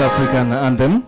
African anthem.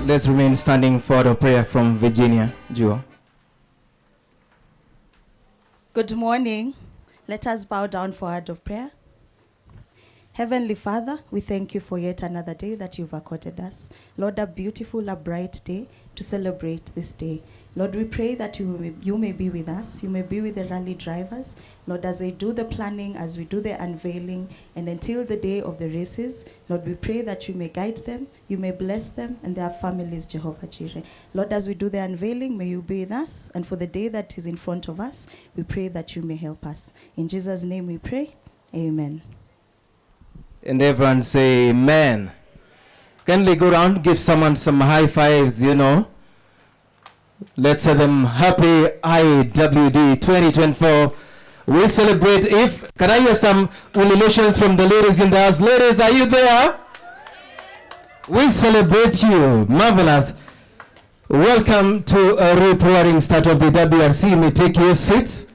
Let's remain standing for a prayer from Virginia. Jewel. Good morning. Let us bow down for a word of prayer. Heavenly Father, we thank you for yet another day that you've accorded us. Lord, a beautiful, a bright day to celebrate this day. Lord, we pray that you may be with us. You may be with the rally drivers. Lord, as they do the planning, as we do the unveiling, and until the day of the races, Lord, we pray that you may guide them, you may bless them and their families, Jehovah Jireh. Lord, as we do the unveiling, may you be with us. And for the day that is in front of us, we pray that you may help us. In Jesus' name we pray. Amen. And everyone say amen. Kindly go around, give someone some high fives, you know. Let's say them happy IWD 2024. We celebrate. Can I hear some ululations from the ladies in the house? Ladies, are you there? We celebrate you. Marvelous. Welcome to a rip-roaring start of the WRC. You may take your seats.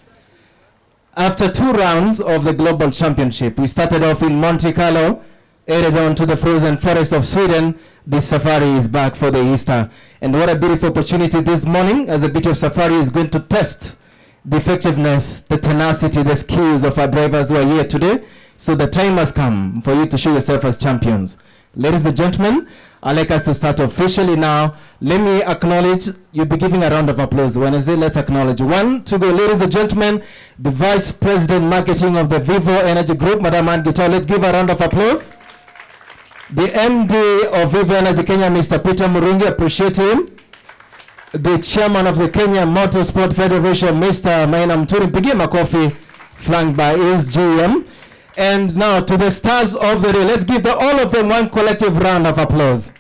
After 2 rounds of the Global Championship, we started off in Monte Carlo, headed on to the frozen forest of Sweden. The safari is back for the Easter. And what a beautiful opportunity this morning, as the Beauty of Safari is going to test the effectiveness, the tenacity, the skills of our drivers who are here today. So the time has come for you to show yourself as champions. Ladies and gentlemen, I'd like us to start officially now. Let me acknowledge, you'll be giving a round of applause. When I say let's acknowledge, 1, 2, go. Ladies and gentlemen, the Vice President Marketing of the Vivo Energy Group, Madam Ann Gitau. Let's give a round of applause. The MD of Vivo Energy Kenya, Mr. Peter Murungi, appreciate him. The Chairman of the Kenya Motorsport Federation, Mr. Maina Mturi, mpigie makofi, flanked by his GM. And now to the stars of the day, let's give all of them one collective round of applause.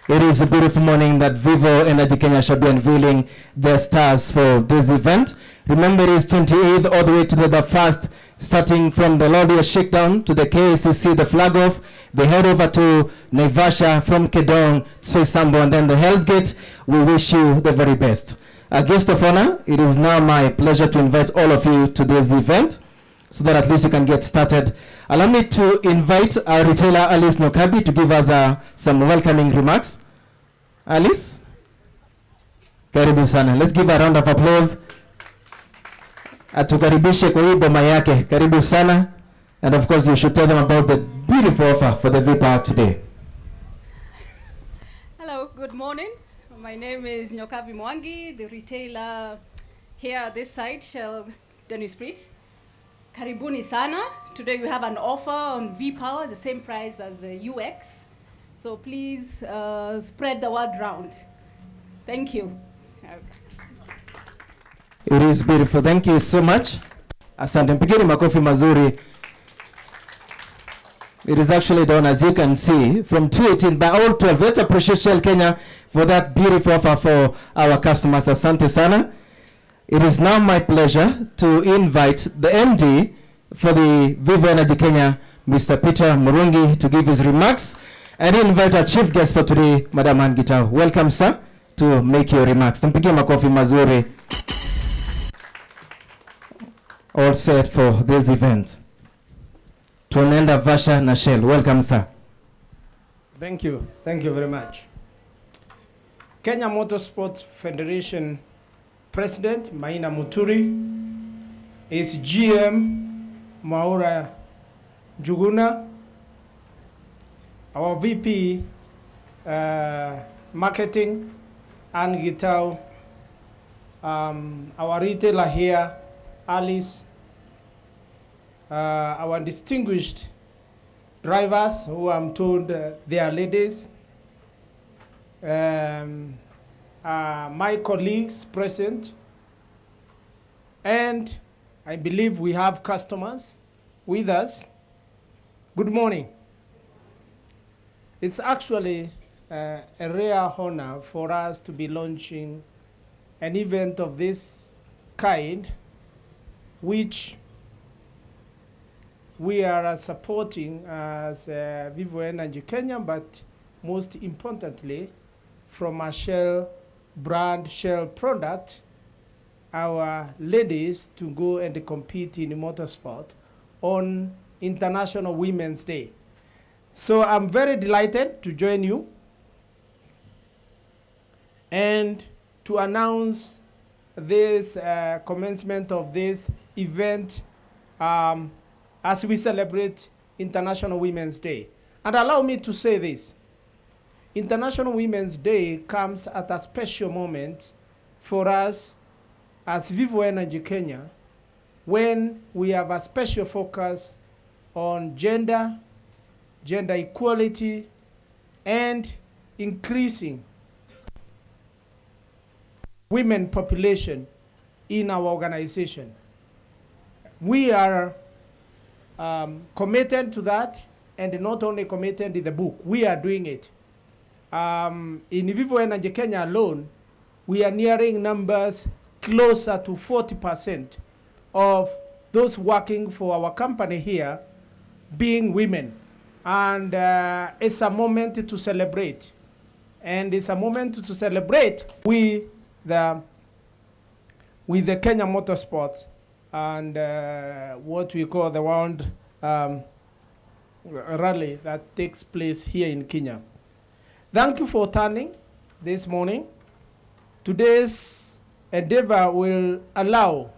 It is a beautiful morning that Vivo Energy Kenya shall be unveiling their stars for this event. Remember, it is 28th all the way to the first, starting from the Laudia Shakedown to the KACC, the flag off. They head over to Naivasha, from Kedong, Soisambo, and then the Hell's Gate. We wish you the very best. A guest of honor, it is now my pleasure to invite all of you to this event so that at least you can get started. Allow me to invite our retailer, Alice Nokabi, to give us some welcoming remarks. Alice? Karibu sana. Let's give a round of applause. Atukaribishe kwa hii boma yake. Karibu sana. And of course, you should tell them about the beautiful offer for the V-Power today. Hello, good morning. My name is Nyokabi Mwangi, the retailer here at this site, Shell Dennis Priest. Karibuni sana. Today we have an offer on V-Power, the same price as the UX. So please spread the word round. Thank you. It is beautiful. Thank you so much. Asante. Mpigeni makofi mazuri. It is actually done, as you can see, from 218 by all 12. Let's appreciate Shell Kenya for that beautiful offer for our customers. Asante sana. It is now my pleasure to invite the MD for the Vivo Energy Kenya, Mr. Peter Murungi, to give his remarks, and invite our chief guest for today, Madam Ann Gitau. Welcome, sir, to make your remarks. Tumpigie makofi mazuri. All set for this event. Tunaenda Vasha na Shell. Welcome, sir. Thank you. Thank you very much. Kenya Motorsport Federation President Maina Muturi, is GM Maura Juguna, our VP Marketing Ann Gitau, our retailer here, Alice, our distinguished drivers, who I'm told they are ladies, my colleagues present, and I believe we have customers with us. Good morning. It's actually a rare honor for us to be launching an event of this kind, which we are supporting as Vivo Energy Kenya, but most importantly, from a Shell brand, Shell product, our ladies to go and compete in motorsport on International Women's Day. So I'm very delighted to join you and to announce this commencement of this event as we celebrate International Women's Day. And allow me to say this. International Women's Day comes at a special moment for us as Vivo Energy Kenya, when we have a special focus on gender equality, and increasing women population in our organization. We are committed to that, and not only committed in the book, we are doing it. In Vivo Energy Kenya alone, we are nearing numbers closer to 40% of those working for our company here being women. And it's a moment to celebrate. And it's a moment to celebrate with the Kenya Motorsport and what we call the World Rally that takes place here in Kenya. Thank you for turning this morning. Today's endeavor will allow,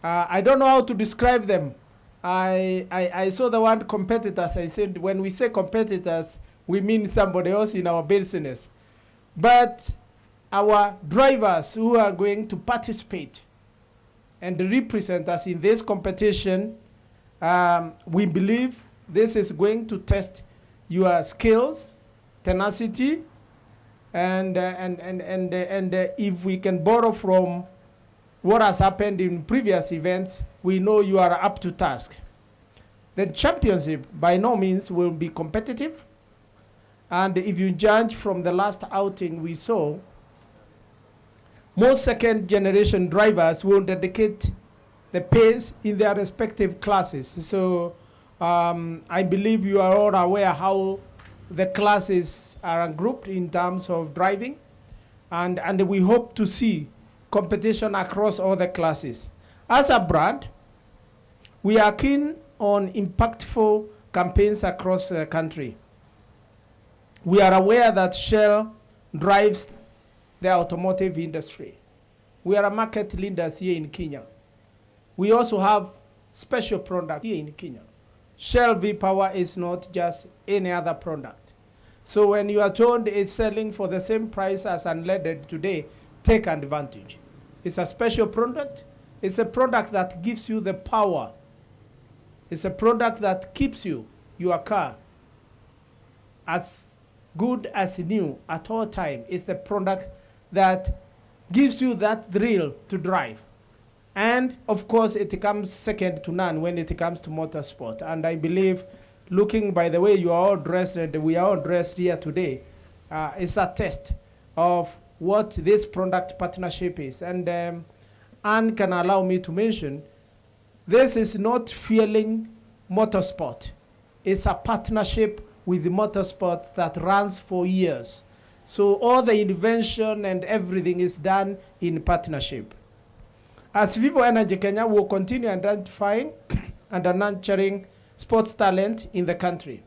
I don't know how to describe them. I saw the word competitors. I said, when we say competitors, we mean somebody else in our business. But our drivers who are going to participate and represent us in this competition, we believe this is going to test your skills, tenacity, and if we can borrow from what has happened in previous events, we know you are up to task. The championship by no means will be competitive. And if you judge from the last outing we saw, most second generation drivers will dedicate the pace in their respective classes. So I believe you are all aware how the classes are grouped in terms of driving. And we hope to see competition across all the classes. As a brand, we are keen on impactful campaigns across the country. We are aware that Shell drives the automotive industry. We are a market leaders here in Kenya. We also have special product here in Kenya. Shell V-Power is not just any other product. So when you are told it's selling for the same price as unleaded today, take advantage. It's a special product. It's a product that gives you the power. It's a product that keeps your car as good as new at all time. It's the product that gives you that thrill to drive. And of course, it comes second to none when it comes to motorsport. And I believe, looking by the way you are all dressed and we are all dressed here today, is a test of what this product partnership is. And Anne can allow me to mention, this is not fueling motorsport. It's a partnership with the motorsport that runs for years. So all the invention and everything is done in partnership. As Vivo Energy Kenya will continue identifying and nurturing sports talent in the country.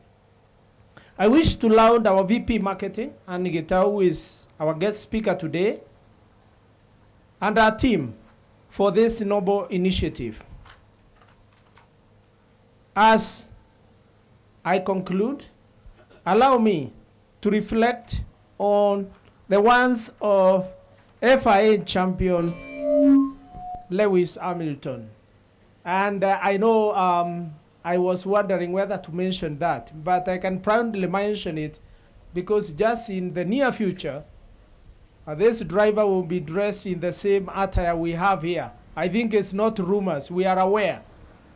I wish to laud our VP Marketing, Anne Gitau, who is our guest speaker today, and our team for this noble initiative. As I conclude, allow me to reflect on the ones of FIA champion Lewis Hamilton. And I know I was wondering whether to mention that, but I can proudly mention it because just in the near future, this driver will be dressed in the same attire we have here. I think it's not rumors, we are aware.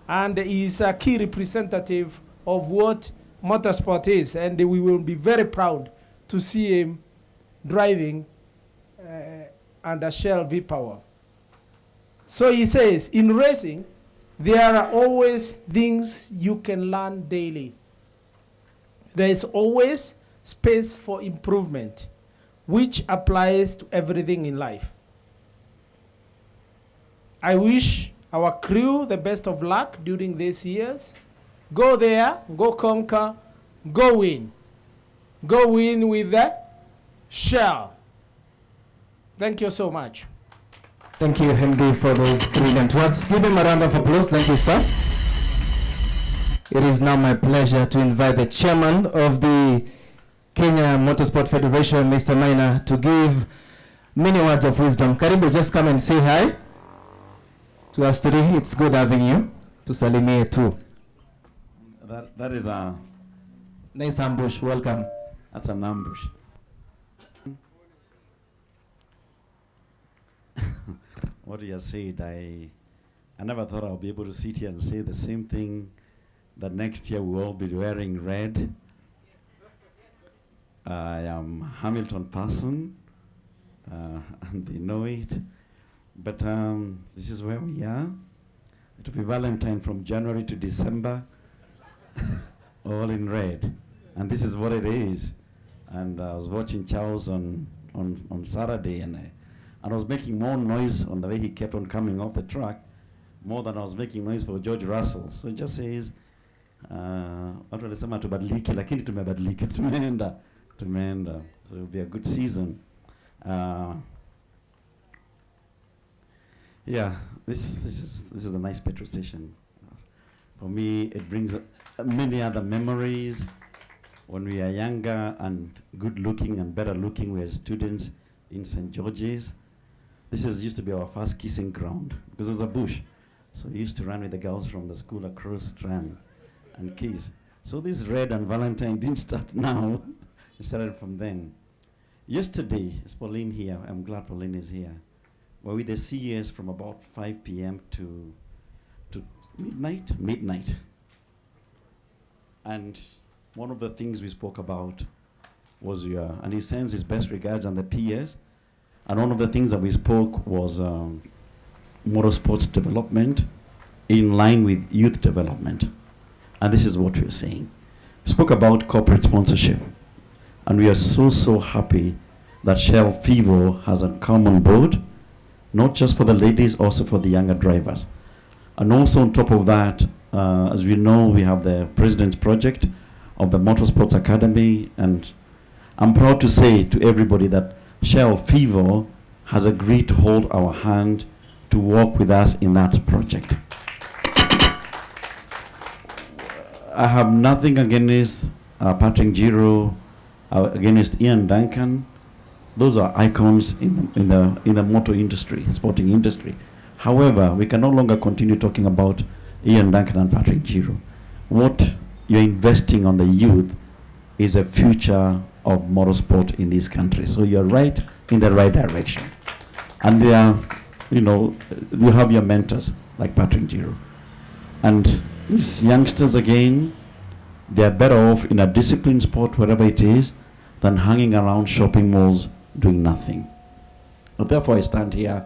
And he's a key representative of what motorsport is, and we will be very proud to see him driving under Shell V-Power. So he says, in racing, there are always things you can learn daily. There is always space for improvement, which applies to everything in life. I wish our crew the best of luck during these years. Go there, go conquer, go win. Go win with the Shell. Thank you so much. Thank you, Henry, for those brilliant words. Give him a round of applause. Thank you, sir. It is now my pleasure to invite the chairman of the Kenya Motorsport Federation, Mr. Maina, to give many words of wisdom. Karibu, just come and say hi to us today. It's good having you. To Salimie too. That is a Nice ambush. Welcome. that's an ambush. What you said, I never thought I would be able to sit here and say the same thing, that next year we will all be wearing red. I am Hamilton person, and they know it. But this is where we are. It will be Valentine from January to December, all in red. And this is what it is. And I was watching Charles on Saturday, and I was making more noise on the way he kept on coming off the track, more than I was making noise for George Russell. So it just says, watu walisema tubadilike, lakini tumebadilika, tumeenda. So it will be a good season. Yeah, this is a nice petrol station. For me, it brings many other memories. When we are younger and good looking and better looking, we were students in St. George's. This used to be our first kissing ground because it was a bush. So we used to run with the girls from the school across, run and kiss. So this red and Valentine didn't start now. It started from then. Yesterday, is Pauline here? I'm glad Pauline is here. We're with the CES from about 5 p.m. to midnight. And one of the things we spoke about was and he sends his best regards and the PS. And one of the things that we spoke was motorsports development in line with youth development. And this is what we are saying. We spoke about corporate sponsorship. And we are so happy that Shell Vivo has come on board, not just for the ladies, also for the younger drivers. And also on top of that, as we know, we have the President's Project of the Motorsports Academy, and I'm proud to say to everybody that Shell Vivo has agreed to hold our hand to work with us in that project. I have nothing against Patrick Giro, against Ian Duncan. Those are icons in the motor industry, sporting industry. However, we can no longer continue talking about Ian Duncan and Patrick Giro. What you're investing on the youth is a future of motorsport in this country. So you're right in the right direction. And they are, you have your mentors like Patrick Giro. And these youngsters, again, they are better off in a disciplined sport, wherever it is, than hanging around shopping malls doing nothing. But therefore, I stand here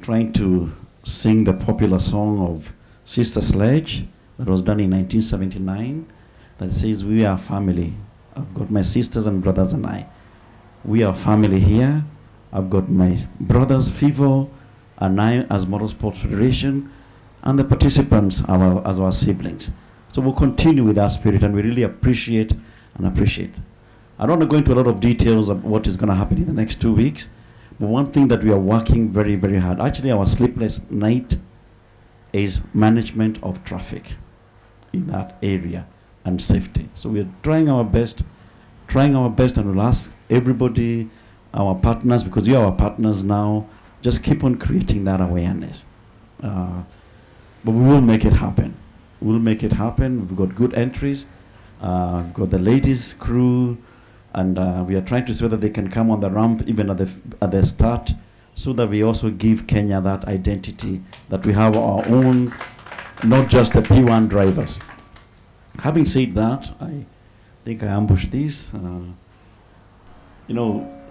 trying to sing the popular song of Sister Sledge that was done in 1979 that says, "We are family. I've got my sisters and brothers and I. We are family here. I've got my brothers, Vivo, and I as Motorsport Federation, and the participants as our siblings." So we'll continue with that spirit, and we really appreciate. I don't want to go into a lot of details of what is going to happen in the next 2 weeks, but one thing that we are working very, very hard, actually our sleepless night, is management of traffic in that area and safety. So we are trying our best, and we'll ask everybody, our partners, because you are our partners now, just keep on creating that awareness. But we will make it happen. We'll make it happen. We've got good entries. We've got the ladies crew, and we are trying to see whether they can come on the ramp even at the start, so that we also give Kenya that identity, that we have our own, not just the P1 drivers. Having said that, I think I ambushed this. You know,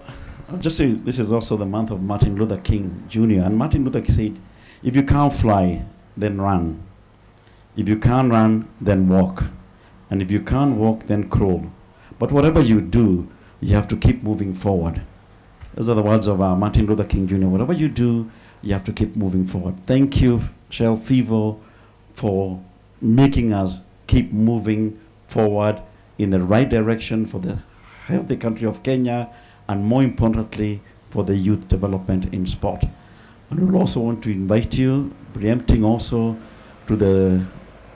I'll just say this is also the month of Martin Luther King Jr. And Martin Luther King said, if you can't fly, then run. If you can't run, then walk. And if you can't walk, then crawl. But whatever you do, you have to keep moving forward. Those are the words of Martin Luther King Jr. Whatever you do, you have to keep moving forward. Thank you, Shell Vivo, for making us keep moving forward in the right direction for the healthy country of Kenya, and more importantly, for the youth development in sport. And we also want to invite you, preempting also, to the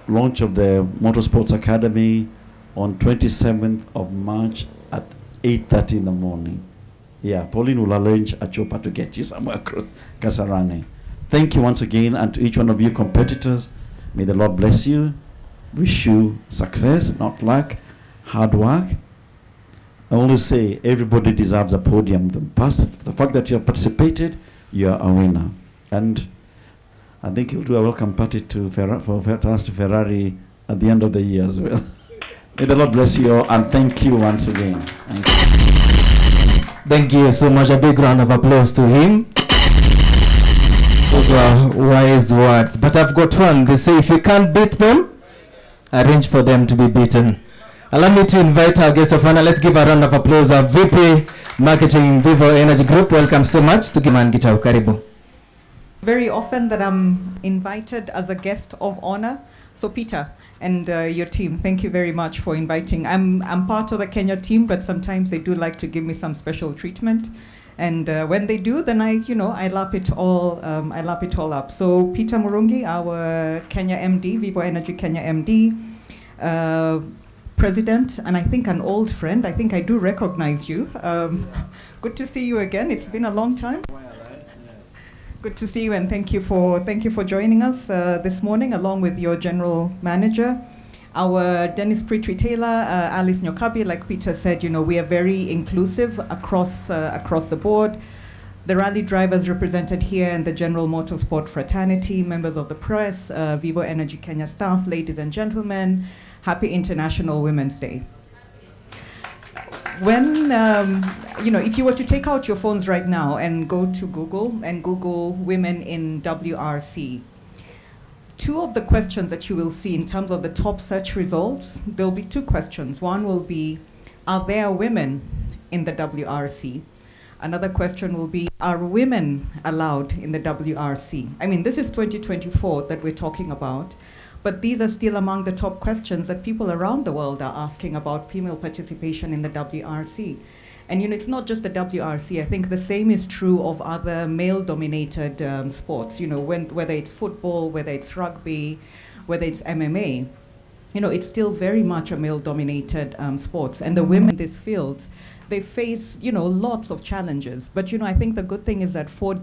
launch of the Motorsports Academy on 27th of March at 8:30 in the morning. Yeah, Pauline will arrange a chopper to get you somewhere across Kasarani. Thank you once again, and to each one of you competitors, may the Lord bless you. Wish you success, not luck, hard work. I always say everybody deserves a podium. The fact that you have participated, you are a winner. And I think you'll do a welcome party to Ferrari at the end of the year as well. May the Lord bless you all, and thank you once again. Thank you. Thank you so much. A big round of applause to him. Those were wise words. But I've got one. They say if you can't beat them, arrange for them to be beaten. Allow me to invite our guest of honor. Let's give a round of applause. Our VP Marketing, Vivo Energy Group. Welcome so much to Giman Gitau. Karibu. Very often that I'm invited as a guest of honor. So Peter and your team, thank you very much for inviting. I'm part of the Kenya team, but sometimes they do like to give me some special treatment. And when they do, then I lap it all up. So Peter Murungi, our Kenya MD, Vivo Energy Kenya MD, President, and I think an old friend. I think I do recognize you. Good to see you again. It's been a long time. Good to see you, and thank you for joining us this morning, along with your general manager, our Dennis Prit retailer, Alice Nyokabi. Like Peter said, we are very inclusive across the board. The rally drivers represented here, and the general motorsport fraternity, members of the press, Vivo Energy Kenya staff, ladies and gentlemen. Happy International Women's Day. When, if you were to take out your phones right now and go to Google and Google women in WRC, two of the questions that you will see in terms of the top search results, there'll be two questions. One will be, are there women in the WRC? Another question will be, are women allowed in the WRC? I mean, this is 2024 that we're talking about. But these are still among the top questions that people around the world are asking about female participation in the WRC. And it's not just the WRC. I think the same is true of other male-dominated sports. Whether it's football, whether it's rugby, whether it's MMA, it's still very much a male-dominated sports. And the women in these fields, they face, lots of challenges. But I think the good thing is that for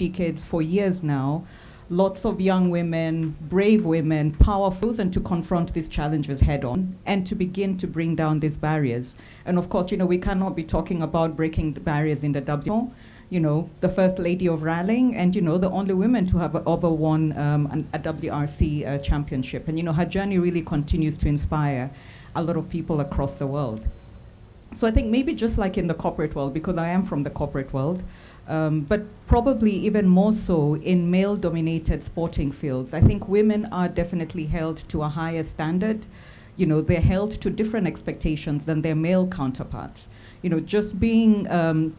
years now, lots of young women, brave women, powerful, and to confront these challenges head on and to begin to bring down these barriers. And of course, we cannot be talking about breaking the barriers in the the first lady of rallying and, the only woman to have ever won a WRC championship. And, her journey really continues to inspire a lot of people across the world. So I think maybe just like in the corporate world, because I am from the corporate world, but probably even more so in male-dominated sporting fields. I think women are definitely held to a higher standard. They're held to different expectations than their male counterparts. Just being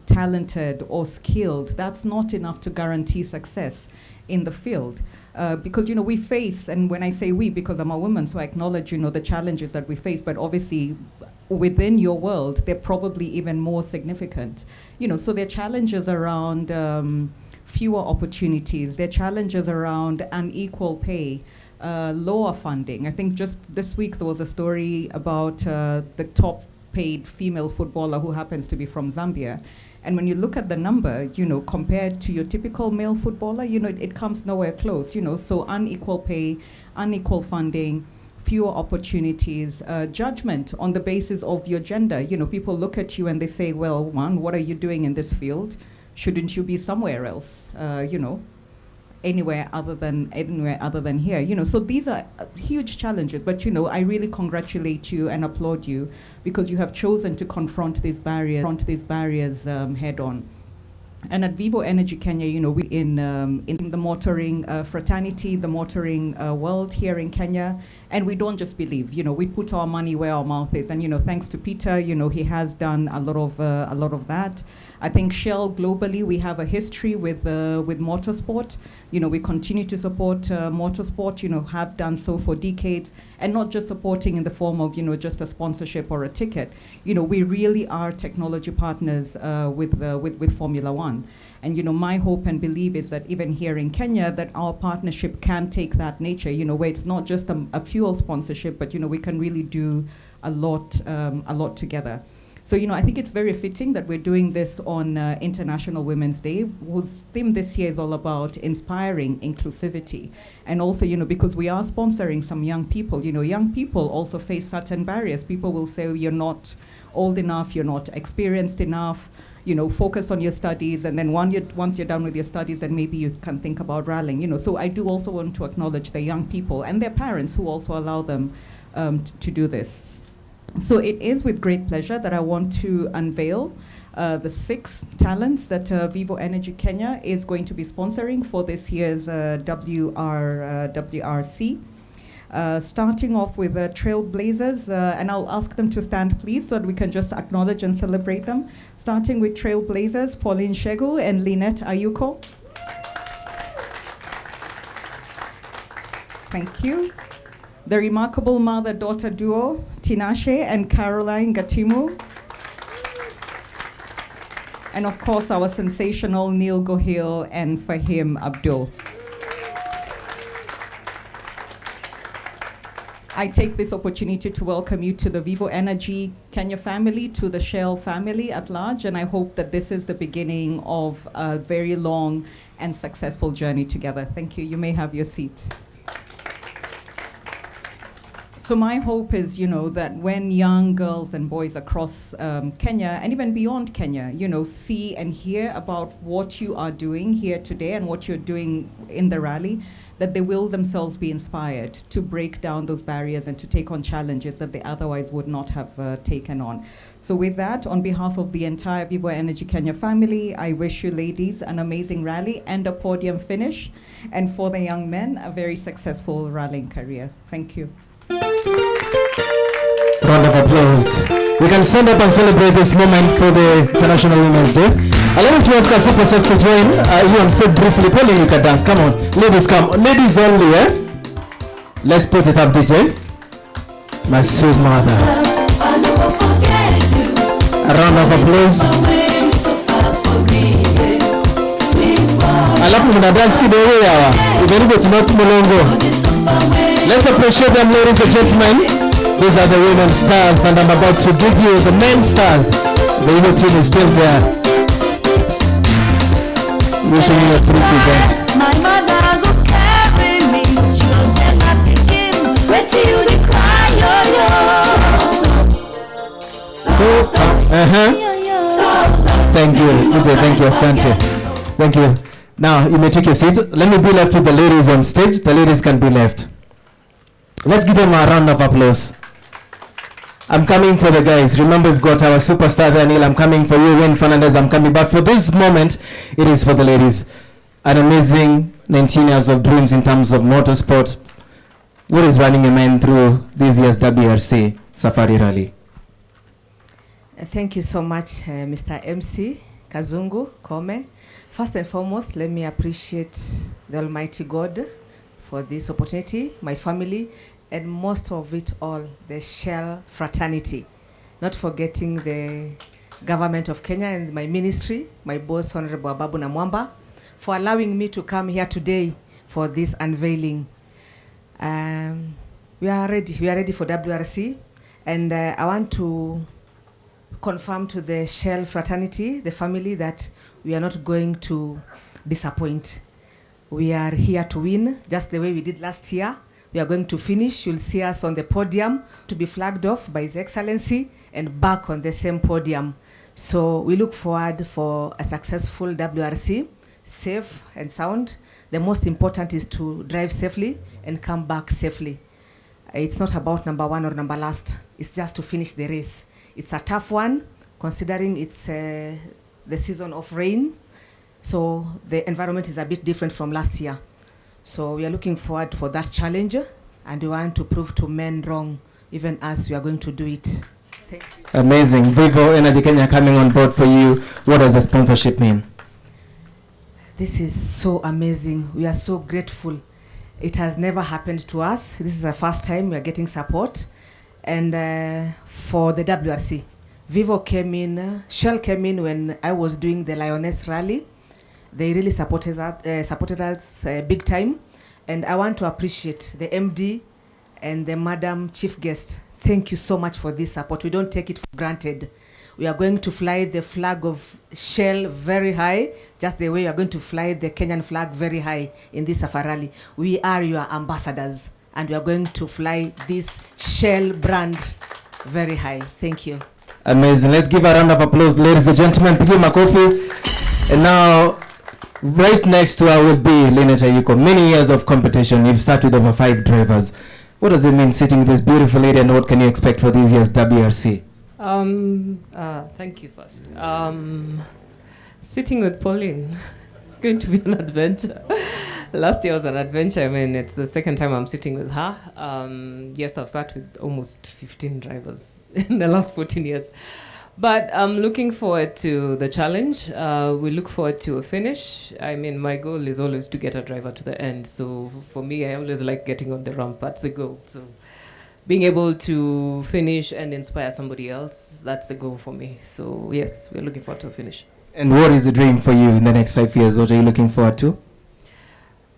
talented or skilled, that's not enough to guarantee success in the field. Because, we face, and when I say we, because I'm a woman, so I acknowledge, the challenges that we face, but obviously within your world, they're probably even more significant. So there are challenges around fewer opportunities, there are challenges around unequal pay, lower funding. I think just this week there was a story about the top paid female footballer who happens to be from Zambia. And when you look at the number, compared to your typical male footballer, it comes nowhere close, So unequal pay, unequal funding, fewer opportunities, judgment on the basis of your gender. People look at you and they say, well, one, what are you doing in this field? Shouldn't you be somewhere else? Anywhere other than here. So these are huge challenges. But I really congratulate you and applaud you because you have chosen to confront these barriers head on. And at Vivo Energy Kenya, we in the motoring fraternity, the motoring world here in Kenya, and we don't just believe. We put our money where our mouth is, and thanks to Peter, he has done a lot of that. I think Shell globally, we have a history with Motorsport. We continue to support Motorsport. Have done so for decades, and not just supporting in the form of just a sponsorship or a ticket. We really are technology partners with Formula One. And my hope and belief is that even here in Kenya, that our partnership can take that nature. Where it's not just a fuel sponsorship, but we can really do a lot together. So, I think it's very fitting that we're doing this on International Women's Day, whose theme this year is all about inspiring inclusivity. And also, because we are sponsoring some young people, young people also face certain barriers. People will say, you're not old enough, you're not experienced enough, focus on your studies. And then once you're done with your studies, then maybe you can think about rallying, So I do also want to acknowledge the young people and their parents who also allow them to do this. So it is with great pleasure that I want to unveil the 6 talents that Vivo Energy Kenya is going to be sponsoring for this year's WRC. Starting off with Trailblazers, and I'll ask them to stand please so that we can just acknowledge and celebrate them. Starting with Trailblazers, Pauline Shegu and Lynette Ayuko. Thank you. The remarkable mother-daughter duo, Tinashe and Caroline Gatimu. And of course, our sensational Neil Gohil and Fahim Abdul. I take this opportunity to welcome you to the Vivo Energy Kenya family, to the Shell family at large, and I hope that this is the beginning of a very long and successful journey together. Thank you. You may have your seats. So my hope is, that when young girls and boys across Kenya and even beyond Kenya, see and hear about what you are doing here today and what you're doing in the rally, that they will themselves be inspired to break down those barriers and to take on challenges that they otherwise would not have taken on. So with that, on behalf of the entire Vivo Energy Kenya family, I wish you ladies an amazing rally and a podium finish, and for the young men, a very successful rallying career. Thank you. Round of applause. We can stand up and celebrate this moment for the International Women's Day. Allow me to ask our superstars to join you on stage briefly. Pauline, you can dance. Come on. Ladies, come. Ladies only, eh? Let's put it up, DJ. My sweet mother. A round of applause. Alafu mna dance kidogo yawa. Even if it's not mulongo. Let's appreciate them, ladies and gentlemen. These are the women stars, and I'm about to give you the men stars. The Vivo team is still there. Wishing you a fruitful day. My mother go carry me. She don't tell my pikin. Wait till you decry, yo. Thank you. Thank you, Asante. Thank you. Now, you may take your seat. Let me be left with the ladies on stage. The ladies can be left. Let's give them a round of applause. I'm coming for the guys. Remember, we've got our superstar there, Neil. I'm coming for you, Wayne Fernandez. I'm coming. But for this moment, it is for the ladies. An amazing 19 years of dreams in terms of motorsport. What is running a man through this year's WRC Safari Rally? Thank you so much, Mr. MC Kazungu Kome. First and foremost, let me appreciate the Almighty God for this opportunity, my family, and most of it all, the Shell fraternity. Not forgetting the government of Kenya and my ministry, my boss, Honorable Ababu Namwamba, for allowing me to come here today for this unveiling. We are ready for WRC, and I want to confirm to the Shell fraternity, the family, that we are not going to disappoint. We are here to win, just the way we did last year. We are going to finish. You'll see us on the podium to be flagged off by His Excellency and back on the same podium. So we look forward for a successful WRC, safe and sound. The most important is to drive safely and come back safely. It's not about number one or number last. It's just to finish the race. It's a tough one, considering it's the season of rain. So the environment is a bit different from last year. So we are looking forward for that challenge, and we want to prove to men wrong, even as we are going to do it. Thank you. Amazing. Vivo Energy Kenya coming on board for you. What does the sponsorship mean? This is so amazing. We are so grateful. It has never happened to us. This is the first time we are getting support. And for the WRC, Vivo came in, Shell came in when I was doing the Lioness Rally. They really supported us big time. And I want to appreciate the MD and the Madam Chief Guest. Thank you so much for this support. We don't take it for granted. We are going to fly the flag of Shell very high, just the way we are going to fly the Kenyan flag very high in this Dafari rally. We are your ambassadors, and we are going to fly this Shell brand very high. Thank you. Amazing. Let's give a round of applause, ladies and gentlemen. Pigi Makofi. And now, right next to her will be Lynette Ayuko. Many years of competition. You've started with over 5 drivers. What does it mean sitting with this beautiful lady, and what can you expect for this year's WRC? Thank you first. Sitting with Pauline, it's going to be an adventure. Last year was an adventure. I mean, it's the second time I'm sitting with her. Yes, I've sat with almost 15 drivers in the last 14 years. But I'm looking forward to the challenge. We look forward to a finish. I mean, my goal is always to get a driver to the end. So for me, I always like getting on the ramp. That's the goal. So being able to finish and inspire somebody else, that's the goal for me. So yes, we're looking forward to a finish. And what is the dream for you in the next 5 years? What are you looking forward to?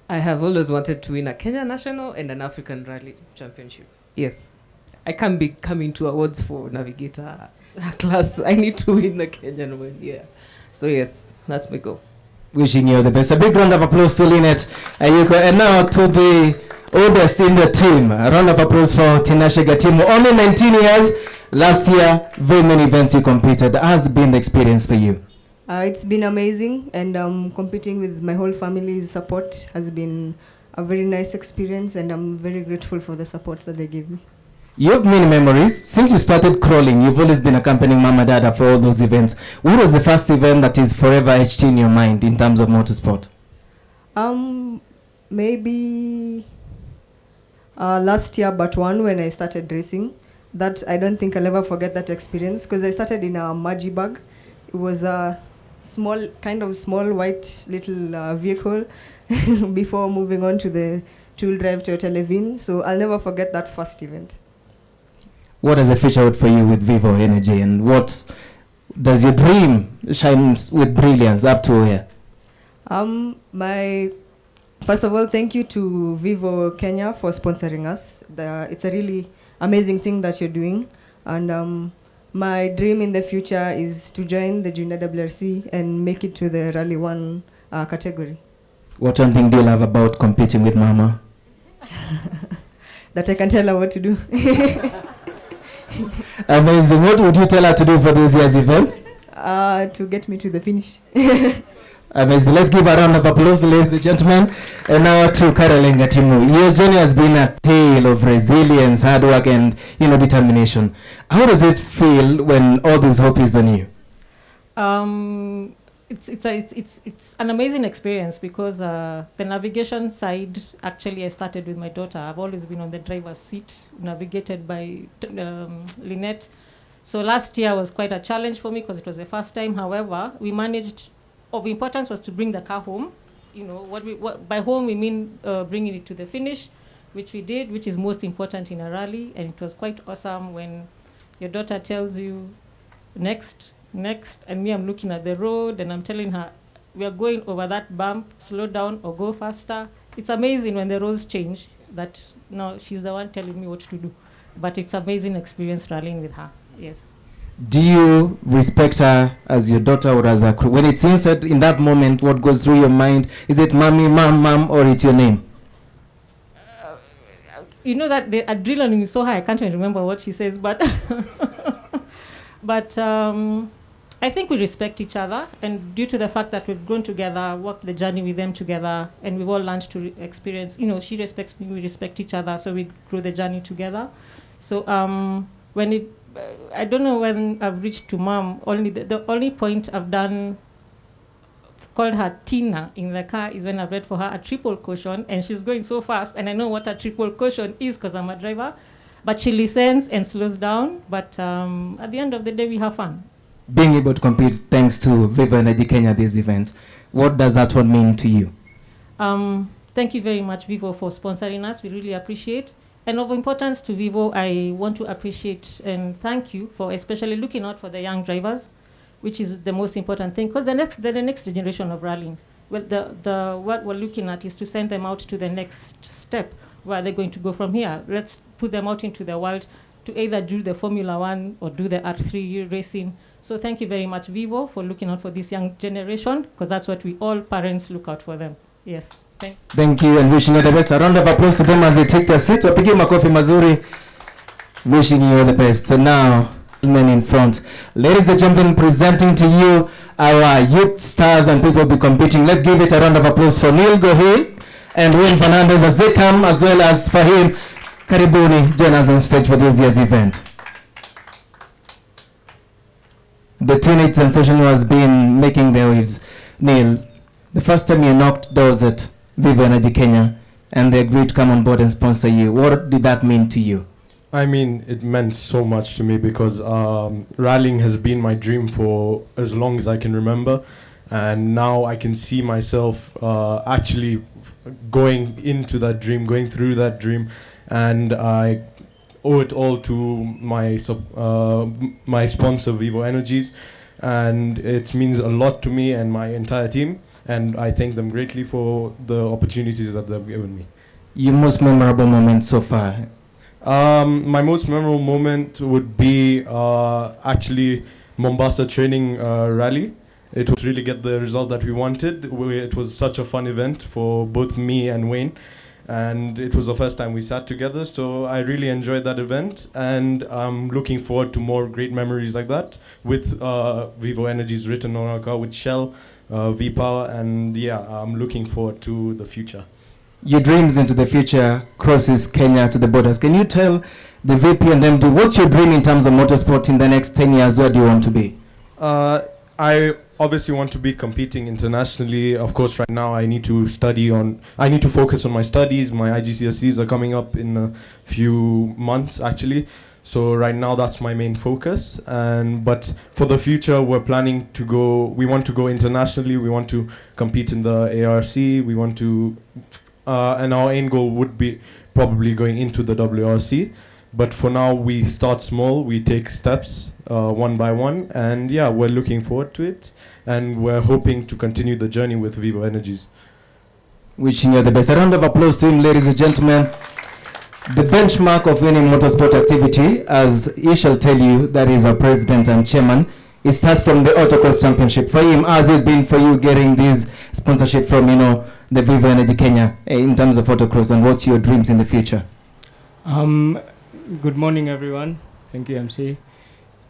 I have always wanted to win a Kenya National and an African Rally Championship. Yes. I can't be coming to awards for navigator class. I need to win the Kenyan one, yeah. So yes, that's my goal. Wishing you the best. A big round of applause to Lynette Ayuko. And now to the oldest in the team. A round of applause for Tinashe Gatimu. Only 19 years. Last year, very many events you competed. How has been the experience for you? It's been amazing, and competing with my whole family's support has been a very nice experience, and I'm very grateful for the support that they give me. You have many memories. Since you started crawling, you've always been accompanying Mama Dada for all those events. What was the first event that is forever etched in your mind in terms of motorsport? Maybe last year, but one when I started racing. That I don't think I'll ever forget that experience, because I started in a Maji bag. It was a small white little vehicle before moving on to the two-wheel drive Toyota Levin. So I'll never forget that first event. What does the future hold for you with Vivo Energy, and what does your dream shine with brilliance up to here? First of all, thank you to Vivo Kenya for sponsoring us. It's a really amazing thing that you're doing, and my dream in the future is to join the Junior WRC and make it to the Rally 1 category. What one thing do you love about competing with Mama? That I can tell her what to do. Amazing. What would you tell her to do for this year's event? To get me to the finish. Amazing. Let's give a round of applause, ladies and gentlemen. And now to Caroline Gatimu. Your journey has been a tale of resilience, hard work, and determination. How does it feel when all this hope is on you? It's an amazing experience, because the navigation side, actually I started with my daughter. I've always been on the driver's seat, navigated by Lynette. So last year was quite a challenge for me, because it was the first time. However, we managed. Of importance was to bring the car home. By home we mean bringing it to the finish, which we did, which is most important in a rally. And it was quite awesome when your daughter tells you next, and me, I'm looking at the road and I'm telling her, we are going over that bump, slow down or go faster. It's amazing when the roads change that now she's the one telling me what to do. But it's amazing experience rallying with her, yes. Do you respect her as your daughter or as a crew? When it's inside in that moment, what goes through your mind? Is it mommy, mom, or it's your name? You know that the adrenaline is so high, I can't even remember what she says, but but I think we respect each other, and due to the fact that we've grown together, walked the journey with them together, and we've all learned to experience, she respects me, we respect each other, so we grew the journey together. So I don't know when I've reached to mom, the only point I've done, called her Tina in the car, is when I read for her a triple caution, and she's going so fast, and I know what a triple caution is because I'm a driver, but she listens and slows down, but at the end of the day, we have fun. Being able to compete thanks to Vivo Energy Kenya, this event, what does that one mean to you? Thank you very much, Vivo, for sponsoring us. We really appreciate. And of importance to Vivo, I want to appreciate and thank you for especially looking out for the young drivers, which is the most important thing, because the next generation of rallying, well, what we're looking at is to send them out to the next step, where they're going to go from here. Let's put them out into the world to either do the Formula 1 or do the R3 racing. So thank you very much, Vivo, for looking out for this young generation, because that's what we all parents look out for them. Yes. Thank you, and wishing you the best. A round of applause to them as they take their seat. Wapige makofi mazuri. Wishing you all the best. So now, men in front. Ladies and gentlemen, presenting to you our youth stars and people will be competing. Let's give it a round of applause for Neil Gohil and Wayne Fernandez as they come, as well as Fahim Karibuni join us on stage for this year's event. The teenage sensation has been making their waves. Neil, the first time you knocked doors at Vivo Energy Kenya and they agreed to come on board and sponsor you, what did that mean to you? I mean, it meant so much to me because rallying has been my dream for as long as I can remember, and now I can see myself actually going into that dream, going through that dream, and I owe it all to my my sponsor, Vivo Energies, and it means a lot to me and my entire team, and I thank them greatly for the opportunities that they've given me. Your most memorable moment so far? My most memorable moment would be actually Mombasa training rally. It was really get the result that we wanted. It was such a fun event for both me and Wayne, and it was the first time we sat together, so I really enjoyed that event, and I'm looking forward to more great memories like that with Vivo Energies written on our car, with Shell, V-Power, and yeah, I'm looking forward to the future. Your dreams into the future crosses Kenya to the borders. Can you tell the VP and MD, what's your dream in terms of motorsport in the next 10 years? Where do you want to be? I obviously want to be competing internationally. Of course, right now I need to focus on my studies. My IGCSEs are coming up in a few months, actually. So right now that's my main focus. But for the future, we want to go internationally. We want to compete in the ARC. We want to, and our end goal would be probably going into the WRC. But for now, we start small, we take steps one by one, and yeah, we're looking forward to it, and we're hoping to continue the journey with Vivo Energies. Wishing you the best. A round of applause to him, ladies and gentlemen. The benchmark of any motorsport activity, as he shall tell you, that is our president and chairman, it starts from the Autocross Championship. For him, has it been for you getting this sponsorship from, the Vivo Energy Kenya in terms of autocross, and what's your dreams in the future? Good morning, everyone. Thank you, MC.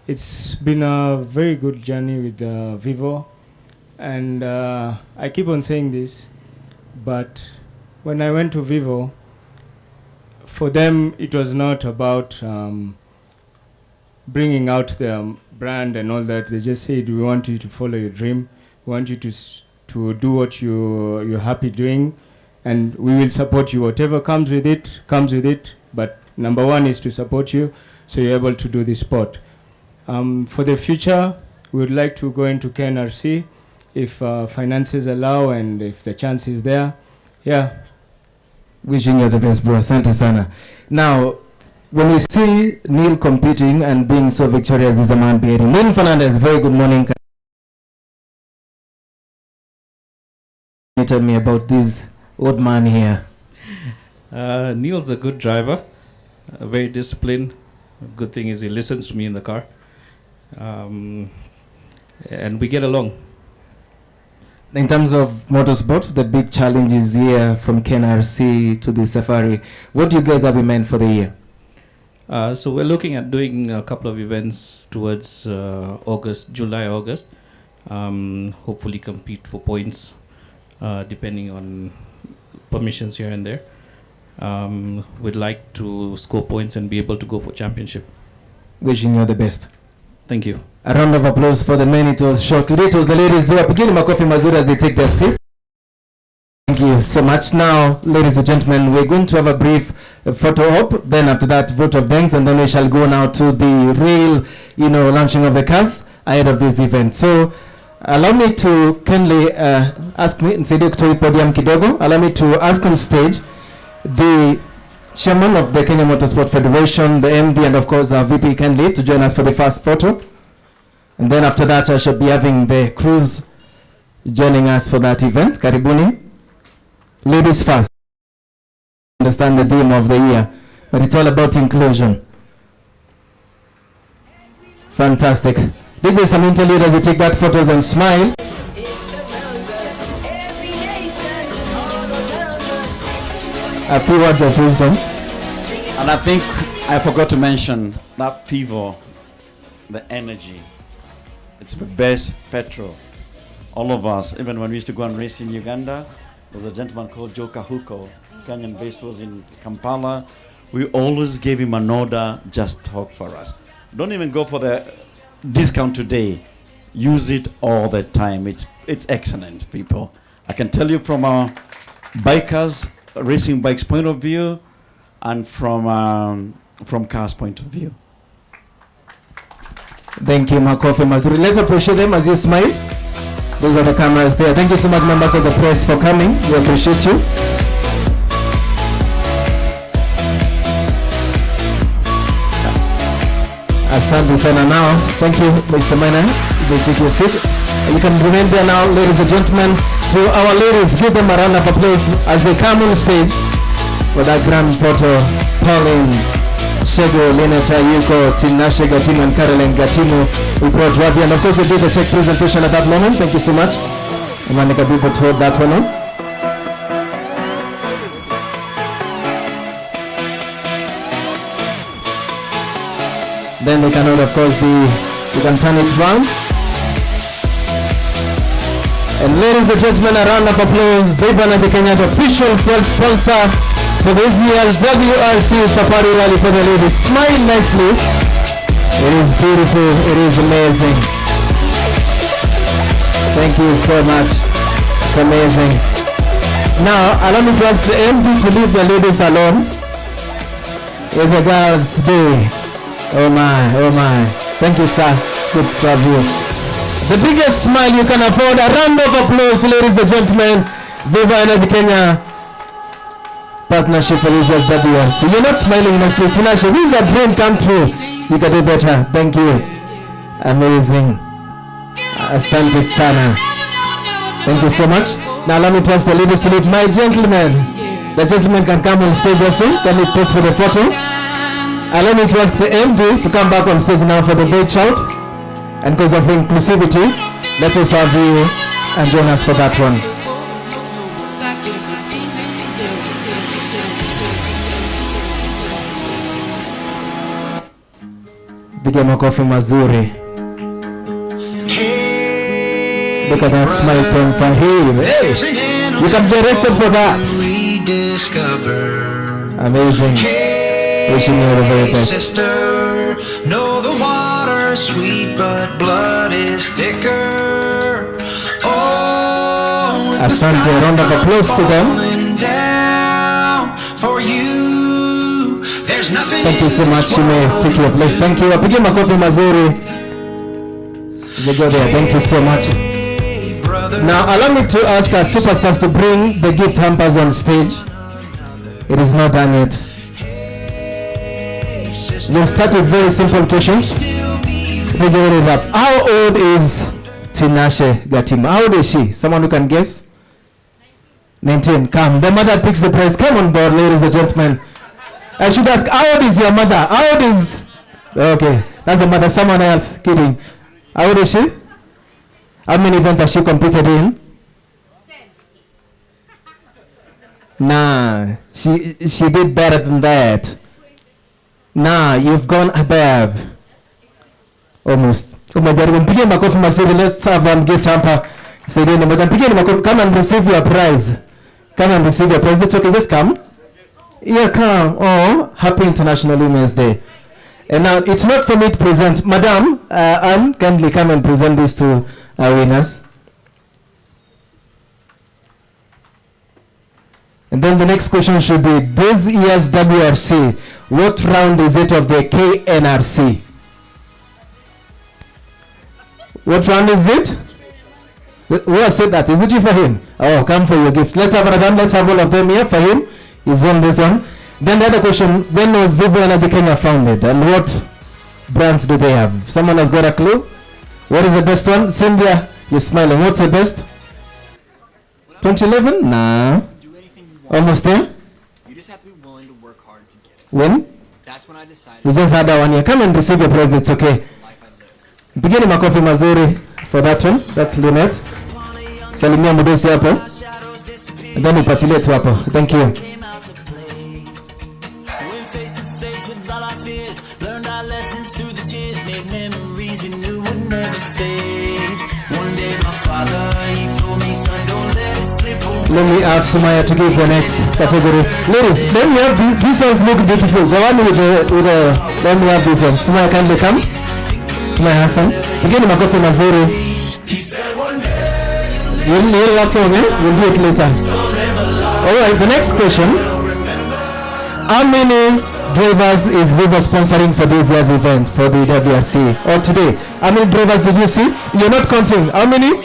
It's been a very good journey with Vivo, and I keep on saying this, but when I went to Vivo, for them it was not about bringing out their brand and all that. They just said, we want you to follow your dream, we want you to do what you're happy doing, and we will support you. Whatever comes with it, but number one is to support you so you're able to do this sport. For the future, we would like to go into KNRC if finances allow and if the chance is there. Yeah. Wishing you the best, bro. Asante sana. Now, when we see Neil competing and being so victorious, is a man behaving. Wayne Fernandez, very good morning. Can you tell me about this old man here? Neil's a good driver, very disciplined. Good thing is he listens to me in the car. and we get along. In terms of motorsport, the big challenge is here from KNRC to the Safari. What do you guys have in mind for the year? So we're looking at doing a couple of events towards July, August. Hopefully compete for points, depending on permissions here and there. We'd like to score points and be able to go for championship. Wishing you the best. Thank you. A round of applause for the men. It was short. Today it was the ladies. They are beginning makofi mazuri as they take their seat. Thank you so much. Now, ladies and gentlemen, we're going to have a brief photo op. Then after that, vote of thanks, and then we shall go now to the real, launching of the cars ahead of this event. So, allow me to kindly ask me, podium kidogo. Allow me to ask on stage the chairman of the Kenya Motorsport Federation, the MD, and of course our VP kindly to join us for the first photo. And then after that, I shall be having the crews joining us for that event. Karibuni. Ladies first. Understand the theme of the year, but it's all about inclusion. Fantastic. DJ, some interlude as you take that photos and smile. A few words of wisdom. And I think I forgot to mention that Vivo, the energy. It's the best petrol. All of us, even when we used to go and race in Uganda, there was a gentleman called Joe Kahuko, Kenyan based, was in Kampala. We always gave him an order, just talk for us. Don't even go for the discount today. Use it all the time. It's excellent, people. I can tell you from our bikers, racing bikes point of view, and from cars point of view. Thank you, Makofi Mazuri. Let's appreciate them as you smile. Those are the cameras there. Thank you so much, members of the press, for coming. We appreciate you. Asante sana now. Thank you, Mr. Maina. You can take your seat. You can remain there now, ladies and gentlemen. To our ladies, give them a round of applause as they come on stage for that grand photo. Pauline Shego, Lenata Yuko, Tinashe Gatimu, and Caroline Gatimu report Ravi. And of course, they do the check presentation at that moment. Thank you so much. Manika people to hold that one on. Then they can hold, of course, you can turn it round. And ladies and gentlemen, a round of applause. Vivo and the Kenya, the official fuel sponsor for this year's WRC Safari Rally for the ladies. Smile nicely. It is beautiful. It is amazing. Thank you so much. It's amazing. Now, allow me to ask the MD to leave the ladies alone. With the girls do. Oh my, oh my. Thank you, sir. Good to have you. The biggest smile you can afford. A round of applause, ladies and gentlemen. Vivo and the Kenya partnership for this year's WRC. You're not smiling nicely, Tinashe. This is a dream come true. You can do better. Thank you. Amazing. Asante sana. Thank you so much. Now allow me to ask the ladies to leave. My gentlemen. The gentlemen can come on stage also. Can we pose for the photo? Allow me to ask the MD to come back on stage now for the great shout. And because of inclusivity, let us have you and join us for that one. Piga makofi mazuri. Look at that smile from Fahim. Hey, you can get arrested for that. Amazing. Wishing you the very best. Sister, know the water's sweet, but blood is thicker. Oh, Asante, a round of applause to them. For you, there's nothing. Thank you so much. You may take your place. Thank you. Apige makofi mazuri. You go there. Thank you so much. Now, allow me to ask our superstars to bring the gift hampers on stage. It is not done yet. We'll start with very simple questions. How old is Tinashe Gatimu? How old is she? Someone who can guess? 19. Come. The mother picks the prize. Come on board, ladies and gentlemen. I should ask, how old is your mother? How old is... Okay. That's the mother. Someone else. Kidding. How old is she? How many events has she competed in? 10. Nah, she did better than that. Nah, you've gone above. Almost. Umejaribu. Mpigie makofi mazuri. Let's have one gift hamper. Saidieni moja. Mpigieni makofi. Come and receive your prize. Come and receive your prize. It's okay. Just come. Yeah, come. Oh, happy International Women's Day. And now it's not for me to present. Madam, Anne, kindly come and present this to our winners. And then the next question should be, this year's WRC, what round is it of the KNRC? What round is it? Who has said that? Is it you for him? Oh, come for your gift. Let's have another one. Let's have all of them here for him. He's won this one. Then the other question, when was Vivo Energy Kenya founded and what brands do they have? Someone has got a clue? What is the best one? Cynthia, you're smiling. What's the best? 2011? Nah. Almost there? You just have to be willing to work hard to get it. When? That's when I decided. We just had that one here. Come and receive your prize. It's okay. Pigeni makofi mazuri for that one. That's Lynette. Salimia mdosi hapo. And then upatilie tu hapo. Thank you. Let me ask Sumaya to give the next category. Ladies, let me have these ones look beautiful. The one with the let me have this one. Sumaya, kindly come. Sumaya Hassan. Again, makofi mazuri. You'll hear that song, eh? We'll do it later. Alright, the next question. How many drivers is Vivo sponsoring for this year's event for the WRC or today? How many drivers did you see? You're not counting. How many?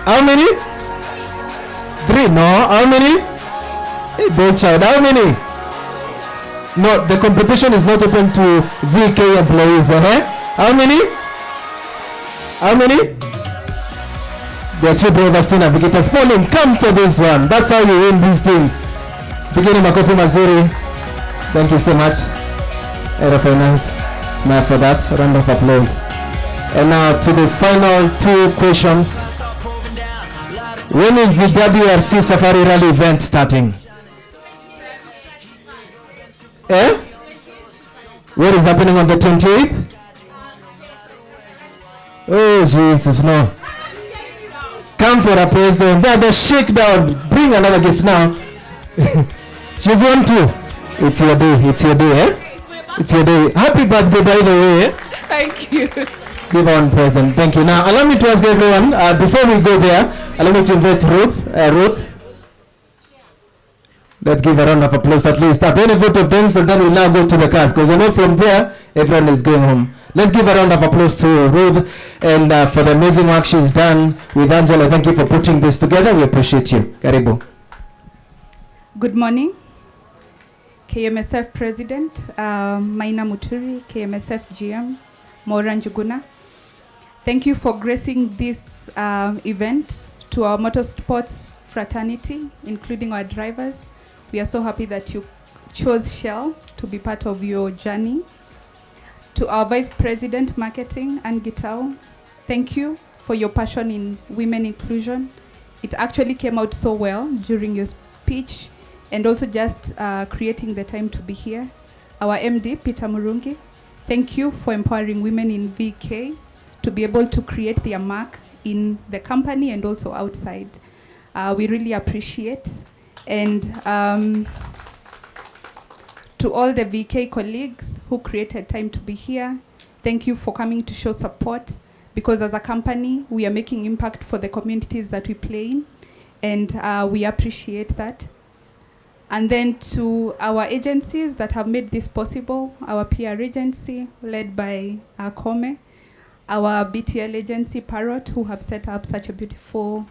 How many? 3. No. How many? Hey, boy child. How many? No, the competition is not open to VK employees. How many? How many? There are 2 drivers, 2 navigators. Pauline, come for this one. That's how you win these things. Beginning makofi mazuri. Thank you so much. Head of Finance. Now for that, round of applause. And now to the final 2 questions. When is the WRC Safari Rally event starting? Eh? What is happening on the 28th? Oh, Jesus, no. Come for a present. The shakedown. Bring another gift now. She's won too. It's your day. It's your day, eh? It's your day. Happy birthday, by the way. Thank you. Give one present. Thank you. Now, allow me to ask everyone, before we go there, allow me to invite Ruth. Ruth. Let's give a round of applause at least. Then a vote of thanks, and then we'll now go to the cars, because I know from there, everyone is going home. Let's give a round of applause to Ruth and for the amazing work she's done with Angela. Thank you for putting this together. We appreciate you. Karibu. Good morning. KMSF President, Maina Muturi, KMSF GM, Maura Njuguna. Thank you for gracing this event to our motorsports fraternity, including our drivers. We are so happy that you chose Shell to be part of your journey. To our Vice President Marketing, Ann Gitao, thank you for your passion in women inclusion. It actually came out so well during your speech and also just creating the time to be here. Our MD, Peter Murungi, thank you for empowering women in VK to be able to create their mark in the company and also outside. We really appreciate. And to all the VK colleagues who created time to be here, thank you for coming to show support, because as a company, we are making impact for the communities that we play in, and we appreciate that. And then to our agencies that have made this possible, our PR agency led by Kome, our BTL agency, Parrot, who have set up such a beautiful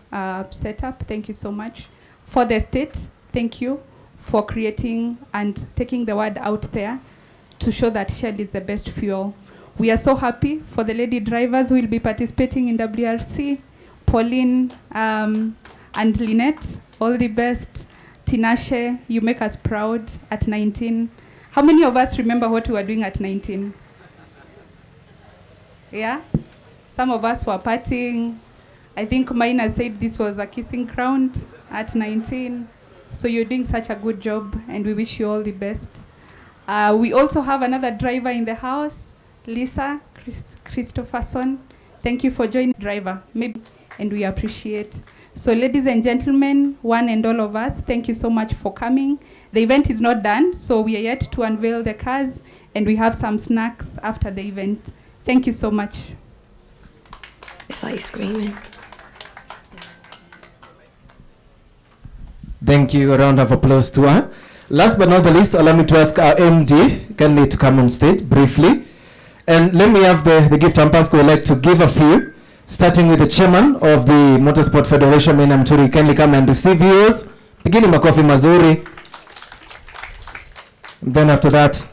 setup. Thank you so much. For the state, thank you for creating and taking the word out there to show that Shell is the best fuel. We are so happy for the lady drivers who will be participating in WRC, Pauline and Lynette, all the best. Tinashe, you make us proud at 19. How many of us remember what we were doing at 19? Yeah. Some of us were partying. I think Maina said this was a kissing ground at 19. So you're doing such a good job, and we wish you all the best. We also have another driver in the house, Lisa Christopherson. Thank you for joining, driver. Maybe, and we appreciate. So ladies and gentlemen, one and all of us, thank you so much for coming. The event is not done, so we are yet to unveil the cars, and we have some snacks after the event. Thank you so much. It's like screaming. Thank you. A round of applause to her. Last but not the least, allow me to ask our MD, kindly to come on stage briefly. And let me have the gift hampers. We would like to give a few, starting with the chairman of the Motorsport Federation, Maina Muturi. Kindly come and receive yours. Beginning makofi mazuri. Then after that,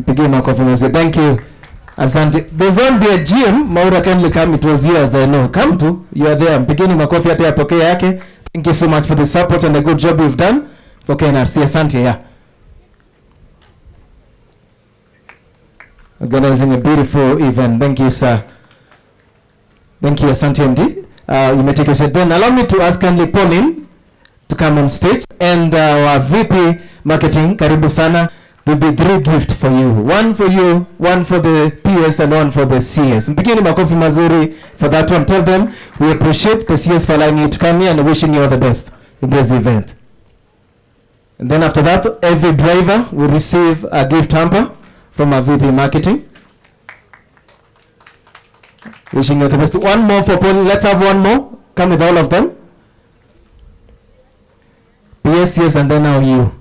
beginning makofi mazuri. Thank you. Asante. There's one be a GM, Maura kindly come, it was you as I know. Come to, you are there. Mpigeni makofi hata yapokee yake. Thank you so much for the support and the good job you've done for KNRC. Asante, yeah. Organizing a beautiful event. Thank you, sir. Thank you, Asante MD. You may take a seat. Then allow me to ask kindly Pauline to come on stage. And our VP Marketing, karibu sana. There'll be 3 gifts for you. One for you, one for the PS, and one for the CS. Mpigeni makofi mazuri for that one. Tell them we appreciate the CS for allowing you to come here and wishing you all the best in this event. And then after that, every driver will receive a gift hamper from our VP Marketing. Wishing you all the best. One more for Paul. Let's have one more. Come with all of them. PS, CS, and then now you.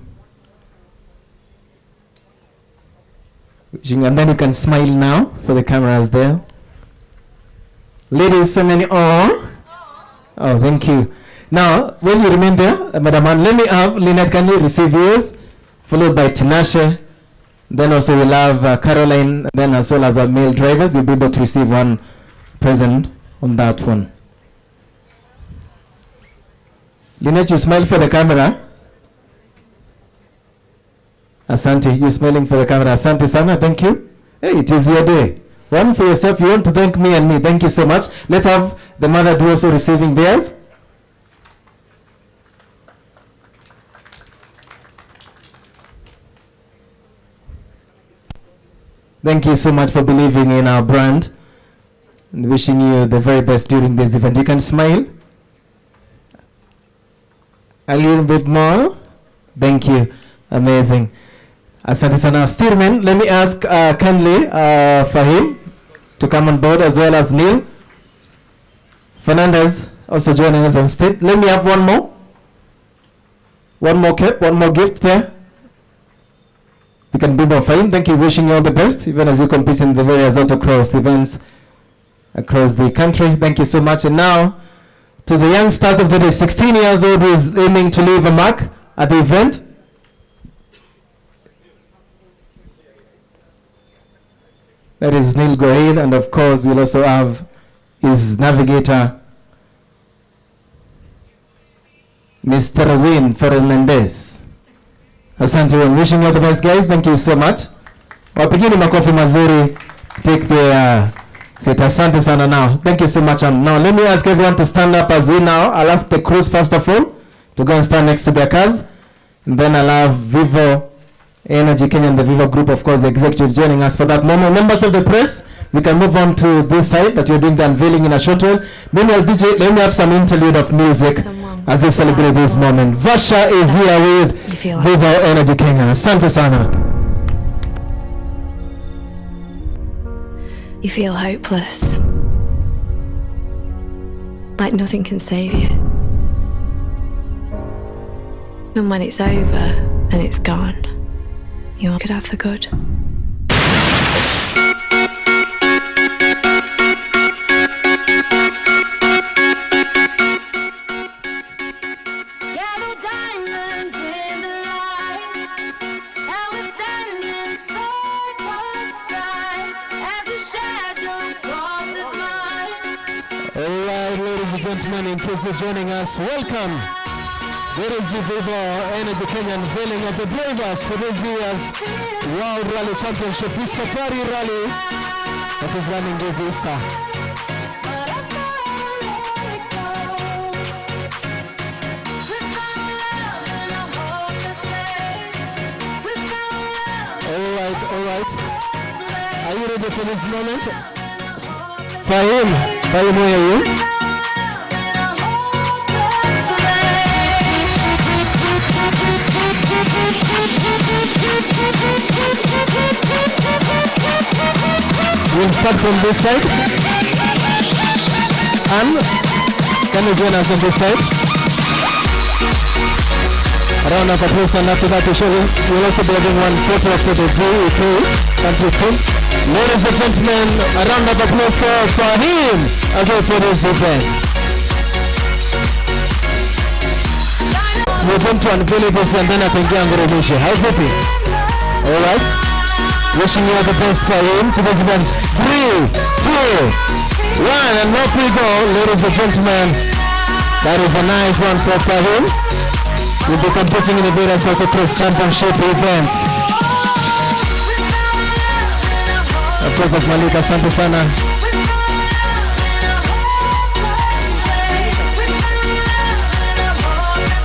And then you can smile now for the cameras there. Ladies, so many. Oh, thank you. Now, when you remain there, Madam Ann, let me have Lynette, can you receive yours? Followed by Tinashe. Then also we'll have Caroline. Then as well as our male drivers, you'll be able to receive one present on that one. Lynette, you smile for the camera. Asante, you smiling for the camera. Asante sana, thank you. Hey, it is your day. One for yourself. You want to thank me and me. Thank you so much. Let's have the mother do also receiving theirs. Thank you so much for believing in our brand and wishing you the very best during this event. You can smile. A little bit more. Thank you. Amazing. Asante sana. Steerman, let me ask kindly Fahim to come on board as well as Neil. Fernandez also joining us on stage. Let me have one more. One more cap, one more gift there. You can be more Fahim. Thank you. Wishing you all the best, even as you compete in the various autocross events across the country. Thank you so much. And now, to the young stars of the day, 16 years old, who is aiming to leave a mark at the event. That is Neil Gohil, and of course we'll also have his navigator, Mr. Win Fernandez. Asante, and wishing you all the best, guys. Thank you so much. Wapigeni makofi mazuri. Take the seat. Asante sana now. Thank you so much. Now let me ask everyone to stand up as we now. I'll ask the crews first of all to go and stand next to their cars, and then I'll have Vivo Energy Kenya and the Vivo Group, of course, the executives joining us for that moment. Members of the press, we can move on to this side that you're doing the unveiling in a short while. Meanwhile, DJ, let me have some interlude of music as we celebrate this moment. Vasha is here with Vivo Energy Kenya. Asante sana. You feel hopeless. Like nothing can save you. And when it's over and it's gone, you could have the good. All right, ladies and gentlemen, in case you're joining us, welcome There is the Vivo Energy Kenya unveiling of the drivers for this year's World Rally Championship. This Safari Rally that is running this Easter. All right. Are you ready for this moment? Fahim, where are you? We'll start from this side. And can you join us on this side? Round of applause, and after that we'll also be having one photo for the VEK country team. Ladies and gentlemen, a round of applause for him for this event. We're going to unveil this and then I can get Ngoromisha. How happy? Alright. Wishing you all the best for him to this event. 3, 2, 1, and off we go, ladies and gentlemen. That is a nice one for him. We'll be competing in the various autocross championship events. Of course, that's Malika. Asante sana.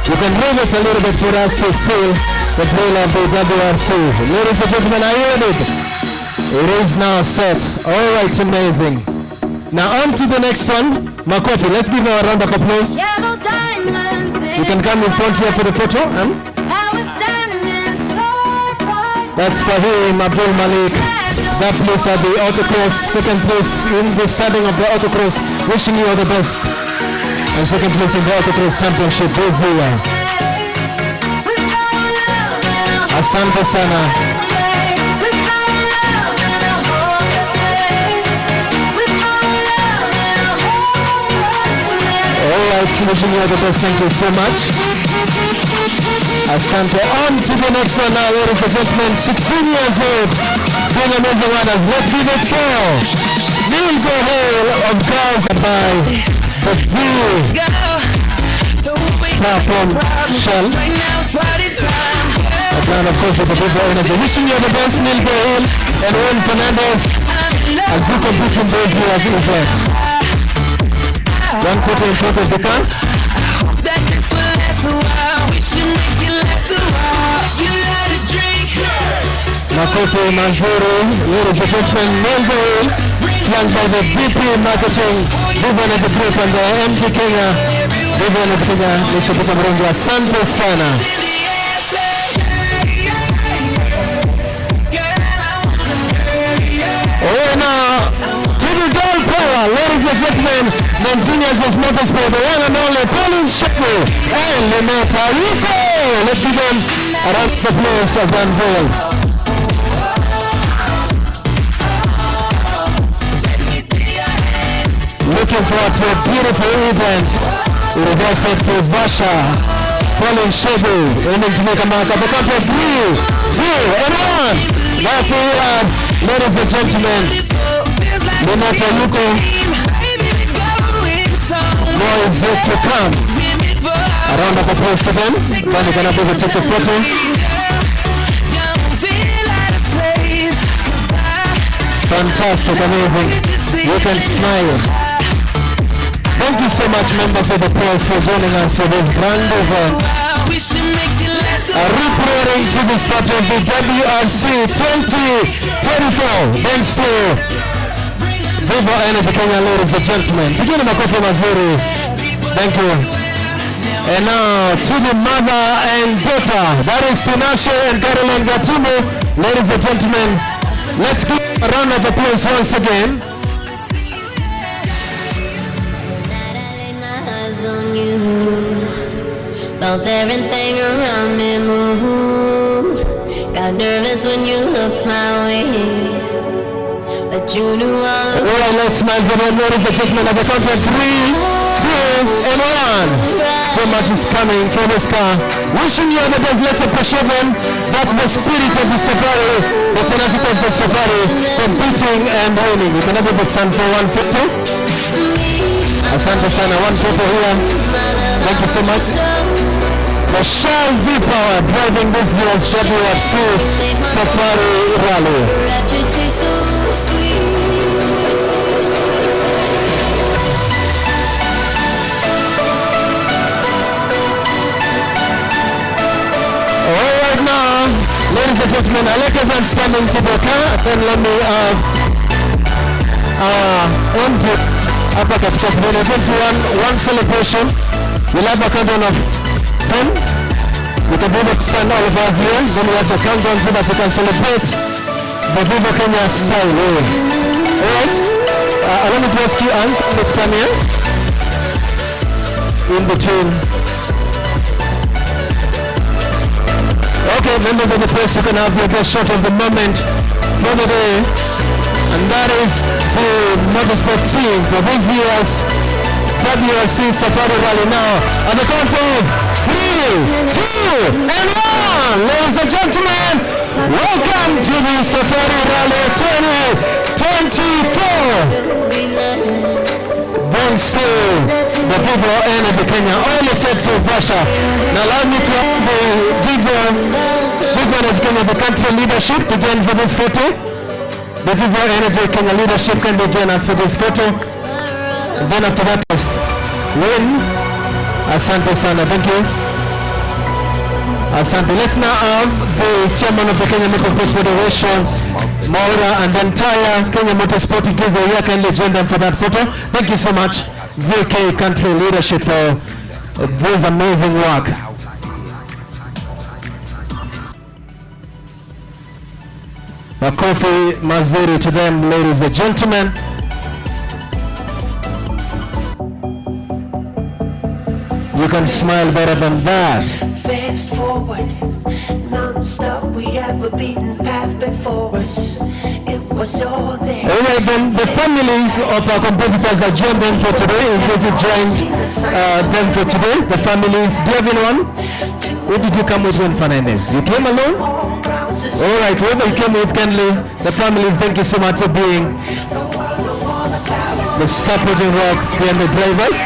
You can move it a little bit for us to feel the thrill of the WRC. Ladies and gentlemen, are you ready? It is now set. All right, amazing. Now on to the next one. Makofi, let's give her a round of applause. You can come in front here for the photo. That's for him, Abdul Malik. That place at the autocross, second place in the starting of the autocross. Wishing you all the best. And second place in the autocross championship this year. Asante sana. Alright, wishing you all the best. Thank you so much. Asante. On to the next one now, ladies and gentlemen. 16 years old. Doing amazing runners. Let's give it for Neil Gohale of Girls by the View Platform Shell. And of course with the Vivo Energy. Wishing you the best, Neil Gohale and Juan Fernandez as you compete in those years event. One quarter in front of the car. Makofi Manzuru, ladies and gentlemen, Neil Gohale, flanked by the VP Marketing, Vivo Energy Group and the MG Kenya, Vivo Energy Kenya, Mr. Peter Mrongo. Asante sana. Oh, now, to the girl power, ladies and gentlemen, Nigeria's Motorsport, the one and only Pauline Shekwe and Lenata Yuko. Let's give them a round of applause as unveiled. Looking forward to a beautiful event. Reversed for Vasha, Pauline Shebu, aiming to make a mark at the count of 3, 2, and 1. Now for ladies and gentlemen, Lenata Yuko. More is yet to come. A round of applause to them. Then you're gonna be able to take a photo. Fantastic, amazing. You can smile. Thank you so much, members of the press, for joining us for this grand event. Reporting to the start of the WRC 2024. Thanks to Vivo Energy Kenya, ladies and gentlemen. Begin makofi mazuri. Thank you. And now to the mother and daughter. That is Tinashe and Caroline Gatumu. Ladies and gentlemen, let's give a round of applause once again. Felt everything around me move. Got nervous when you looked my way, but you knew all the Alright, let's smile for them, ladies and gentlemen. At the count of 3, 2, and 1. So much is coming for this car. Wishing you all the best. Let's appreciate them. That's the spirit of the Safari, the tenacity of the Safari, competing and winning. You can have a big sun for 150. Asante sana, 1 photo here. Thank you so much. the Shell V-Power driving this year's WRC Safari Rally. Alright now, ladies and gentlemen, I like everyone standing to the car, then let me undo hapa katika kipindi 21 one celebration. We'll have a countdown of 10. We can be able to stand all of us here, then we have the countdown so that we can celebrate the Vivo Kenya style way. Alright, I want to ask you, Anne, let's come here. In between. Okay, members of the press, you can have your best shot of the moment for the day. And that is the Motorsport team for this year's WRC Safari Rally now. At the count of 3, 2, and 1. Ladies and gentlemen, welcome to the Safari Rally 2024. Thanks to the Vivo and the Kenya, all set for Russia. Now allow me to have the Vivo and Kenya, the country leadership to join for this photo. The Vivo Energy Kenya leadership can join us for this photo. And then after that, first win. Asante sana, thank you. Asante. Let's now have the chairman of the Kenya Motorsport Federation, Maura, and the entire Kenya Motorsport Giza here kindly join them for that photo. Thank you so much, VK country leadership, for this amazing work. A coffee mazuri to them, ladies and gentlemen. You can smile better than that. Fast forward, non-stop, we have a beaten path before us. It was all there. Alright then, the families of our competitors that joined them for today, in case you joined them for today, the families, do you have anyone? Who did you come with when Fernandez? You came alone? Alright, whoever you came with, kindly, the families, thank you so much for being the supporting rock behind the drivers.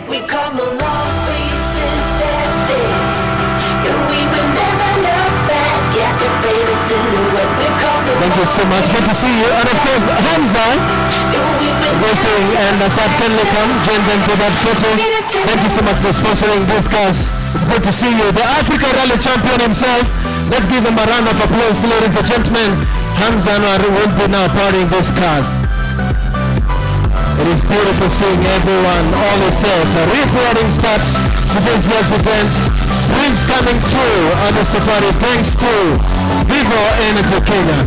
We come a long way since that day, and we will never look back at the faded silhouette. We come a Thank you so much, good to see you. And of course, Hamza, racing and Asad kindly come, join them for that photo. Thank you so much for sponsoring this cars. It's good to see you. The Africa Rally champion himself. Let's give him a round of applause, ladies and gentlemen. Hamza Anwar will be now powering these cars. It is beautiful seeing everyone, all is set. A reporting start to this year's event. Dreams coming true on the safari thanks to Vivo Energy Kenya.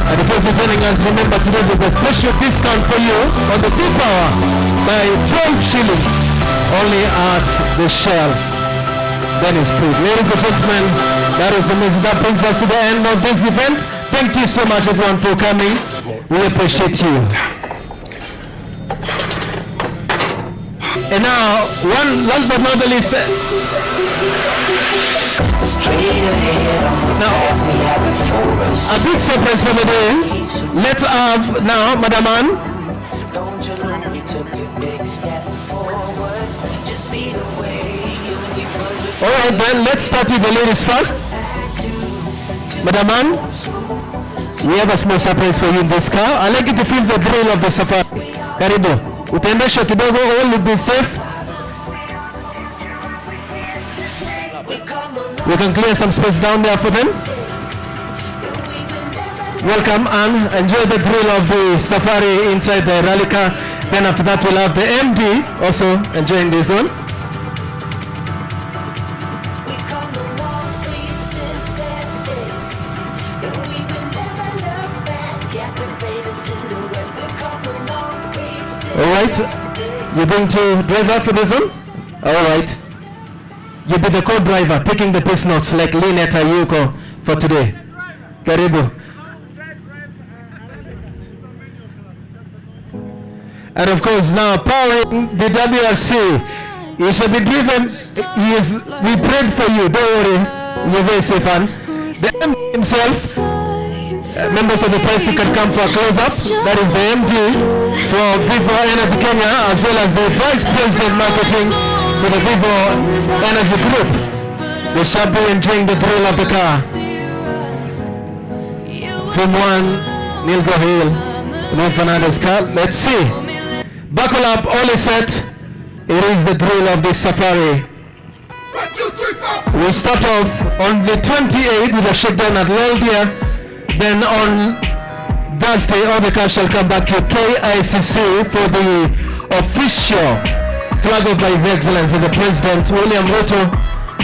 And if you're joining us, remember today there's a special discount for you on the V-Power by 12 shillings only at the Shell Dennis Creek. Ladies and gentlemen, that is amazing. That brings us to the end of this event. Thank you so much everyone for coming. We appreciate you. And now, last but not the least, now, a big surprise for the day. Let's have now, Madam Anne. Alright then, let's start with the ladies first. Madam Anne, we have a small surprise for you in this car. I'd like you to feel the thrill of the safari. Karibu. Utaendesha kidogo, all will be safe. We can clear some space down there for them. Welcome and enjoy the thrill of the safari inside the rally car. Then after that we'll have the MD also enjoying this one. Alright, you're going to drive up for this one? Alright. You'll be the co-driver, taking the pace notes like Lynette Ayuko for today. Karibu. And of course now powering the WRC. You shall be driven, we prayed for you, don't worry, you're very safe. And the MD himself, members of the press, you can come for a close-up. That is the MD for Vivo Energy Kenya, as well as the Vice President Marketing, for the Vivo Energy Group. They shall be enjoying the thrill of the car. From one, Neil Gohil, Juan Fernandez car. Let's see. Buckle up, all is set. It is the thrill of this safari. We start off on the 28th with a shakedown at Leldia. Then on Thursday, all the cars shall come back to KICC for the official flag off by His Excellency the President William Ruto.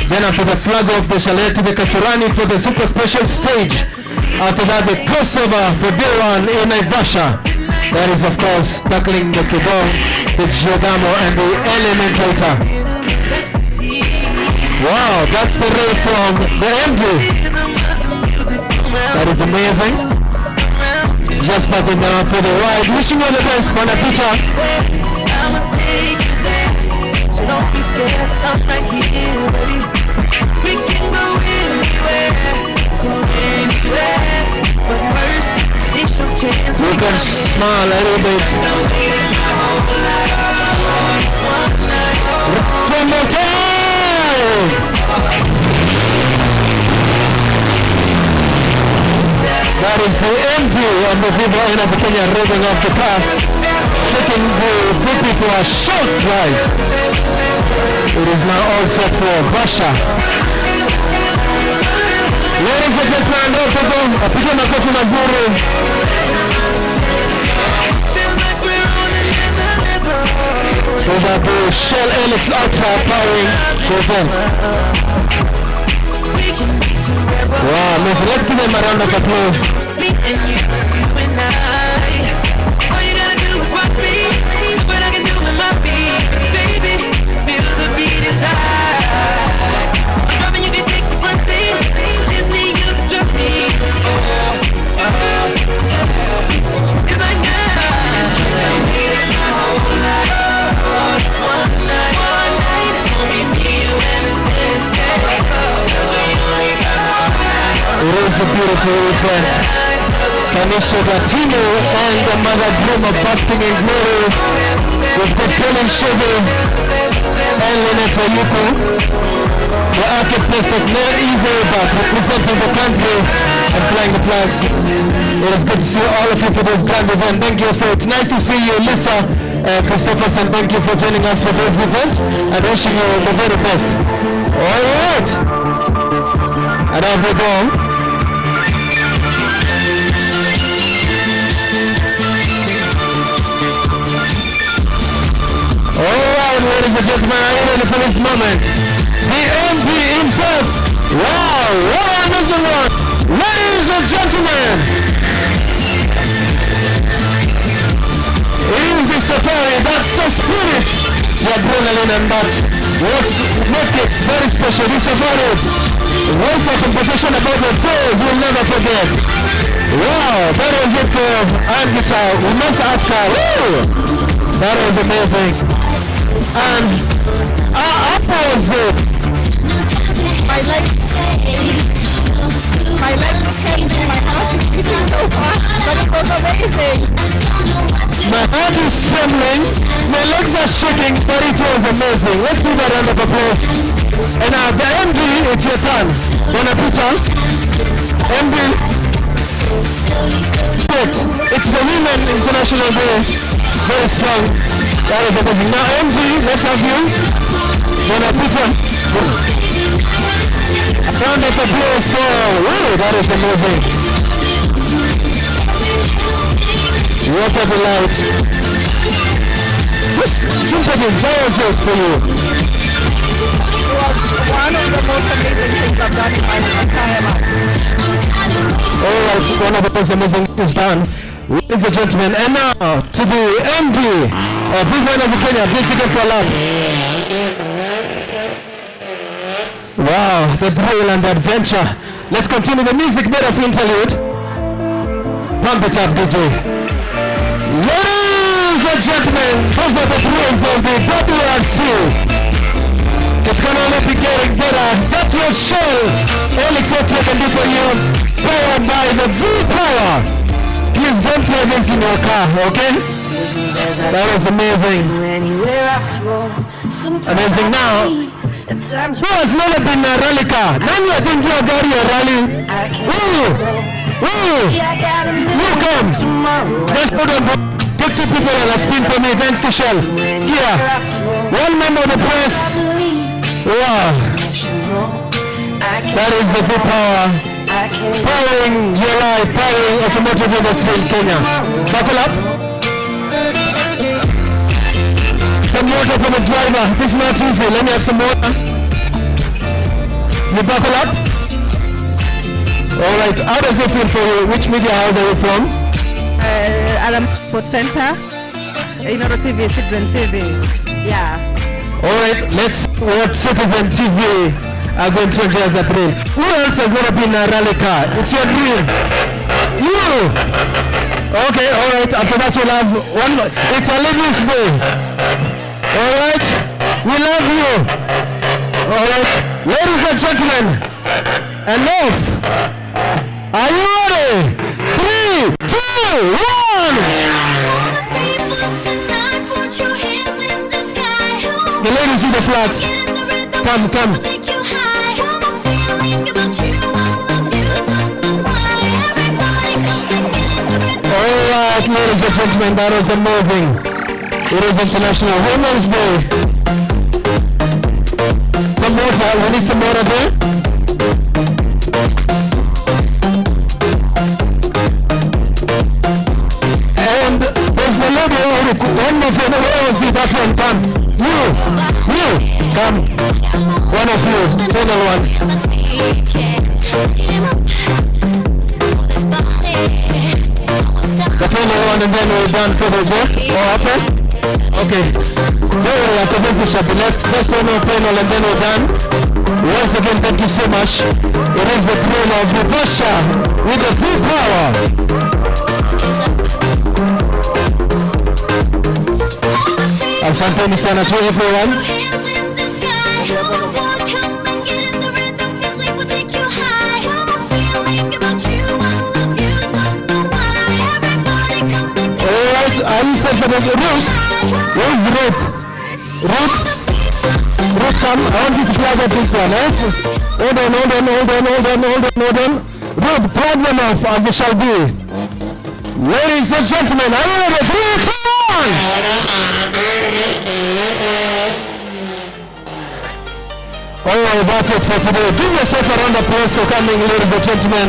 Then after the flag off, they shall head to the Kasarani for the super special stage. After that, the crossover for day one in Naivasha. That is, of course, tackling the Kibong, the Giordamo, and the Elementator. Wow, that's the ray from the MG. That is amazing. Just backing down for the ride. Wishing you all the best, Mana Peter. So don't be scared, I'm right here, baby. We can go anywhere, but first, it's your chance. You can smile a little bit. One more time! That is the MD of the Vivo Energy Kenya roving off the path, taking the PP for a short drive. It is now all set for Vasha. Ladies and gentlemen, apige makofi mazuri. So that the Shell Helix Ultra powering the event. Wow, let's give them a round of applause. All you gotta do is watch me, what I can do with my feet, baby, feel the beat inside. I'm dropping, you can take the front seat, just need you to trust me. Cause I got just one night, only me, you and this day. It is a beautiful event. Tanisha Gatino and the mother groom of basking in glory with the Colin Sugar and Lynette Oyuku. The asset test of Neil Easelbach representing the country and flying the flags. It is good to see all of you for this grand event. Thank you. So it's nice to see you, Lisa Christopherson. Thank you for joining us for this event and wishing you the very best. All right. And off we go. Alright, ladies and gentlemen, are you ready for this moment? The MD himself! Wow, what is the one? Ladies and gentlemen! In the safari, that's the spirit! The adrenaline and that's what makes it very special. This safari, once a conversation about the day you'll never forget. Wow, that was it for Angita. We must ask her. Woo! That was amazing. And after was it? My leg was changing, my heart is beating so fast, but it was amazing. My heart is trembling, my legs are shaking, but it was amazing. Let's give a round of applause. And now the MD, it's your turn. Wanna put on? MD. It's the Women International Day. Very strong. That is amazing. Now MD, let's have you. Wanna put on? A round of applause for, wow, that is amazing. What a delight. This sympathy is very good for you. It was one of the most amazing things I've done in my entire life. Alright, one of the most amazing things done. Ladies and gentlemen, and now to the MD of Vivo Energy Kenya, big ticket for a lap. Wow, the thrill and the adventure. Let's continue the music bit of interlude. Pump it up, DJ. Ladies and gentlemen, those are the thrills of the WRC. It's gonna only be getting better. That was Shell Helix, what we can do for you. Powered by the V-Power. Please don't play presence in your car, okay? That was amazing. Amazing. Now, who has never been in a rally car? Nani atingia gari ya rally? You come. Just put on take some people on the screen for me. Thanks to Shell. Here. One member of the press. Wow. That is the good power. Powering your life, powering automotive industry in Kenya. Buckle up. Some water from a driver. This is not easy. Let me have some water. You buckle up. All right. How does it feel for you? Which media house are you from? Alam Sport Center. Inoro TV, Citizen TV. Yeah. All right. Let's watch Citizen TV. Are going to enjoy as a thrill. Who else has never been in a rally car? It's your dream. You. Okay. All right. After that, you'll have one more. It's a ladies' day. All right. We love you. All right. Ladies and gentlemen, enough. Are you ready? 3, 2, 1. The ladies see the flags. Come, come. All right, ladies and gentlemen, that was amazing. It is International Women's Day. Some water. We need some water there. And there's a lady one of you. Where is it? That one, come. You, come. One of you, panel one. The panel one, and then we're done for the work. Or up first? Okay. Don't worry, after this we shall be left. Just one more panel and then we're done. Once again, thank you so much. It is the thrill of Russia with the full power. Asante sana to everyone. Alright, are you set for this? Ruth? Where's Ruth? Ruth, come. I want you to flag up this one, eh? Hold on. Ruth, flag them off as they shall be. Ladies and gentlemen, are you ready? 3, 2, 1. Alright, that's it for today. Give yourself a round of applause for coming, ladies and gentlemen.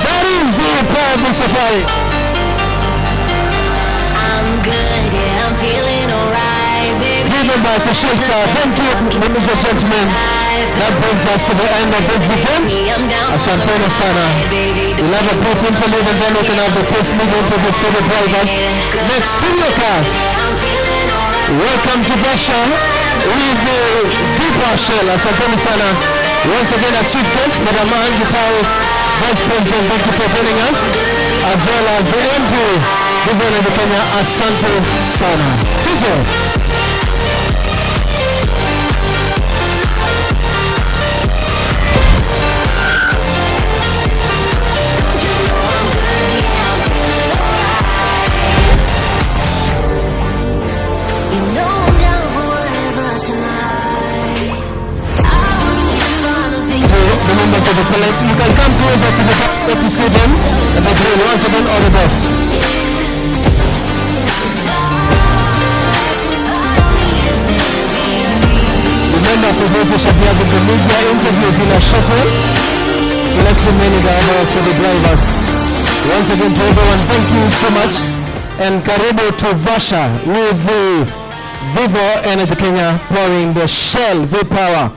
That is the power of Dafari. I'm good, yeah, I'm feeling alright, baby. Given by Sashika. Thank you, ladies and gentlemen. That brings us to the end of this event. Asante sana. We'll have a brief interlude and then we can have the first meeting interviews for the drivers. Next, studio cast. Welcome to Russia with the Vivo Shell. Asante sana. Once again, our chief guest, Madam Angitao, Vice President, thank you for joining us, as well as the MD, Governor of Kenya, Asante sana. DJ. The members of the public, you can come closer to the camera to see them and the drill. Once again, all the best. Remember, after this we shall be having the media interviews in a shuttle. So let's remain in the hours for the drivers. Once again to everyone, thank you so much. And karibu to Vasha with the Vivo and the Kenya pouring the Shell V-Power.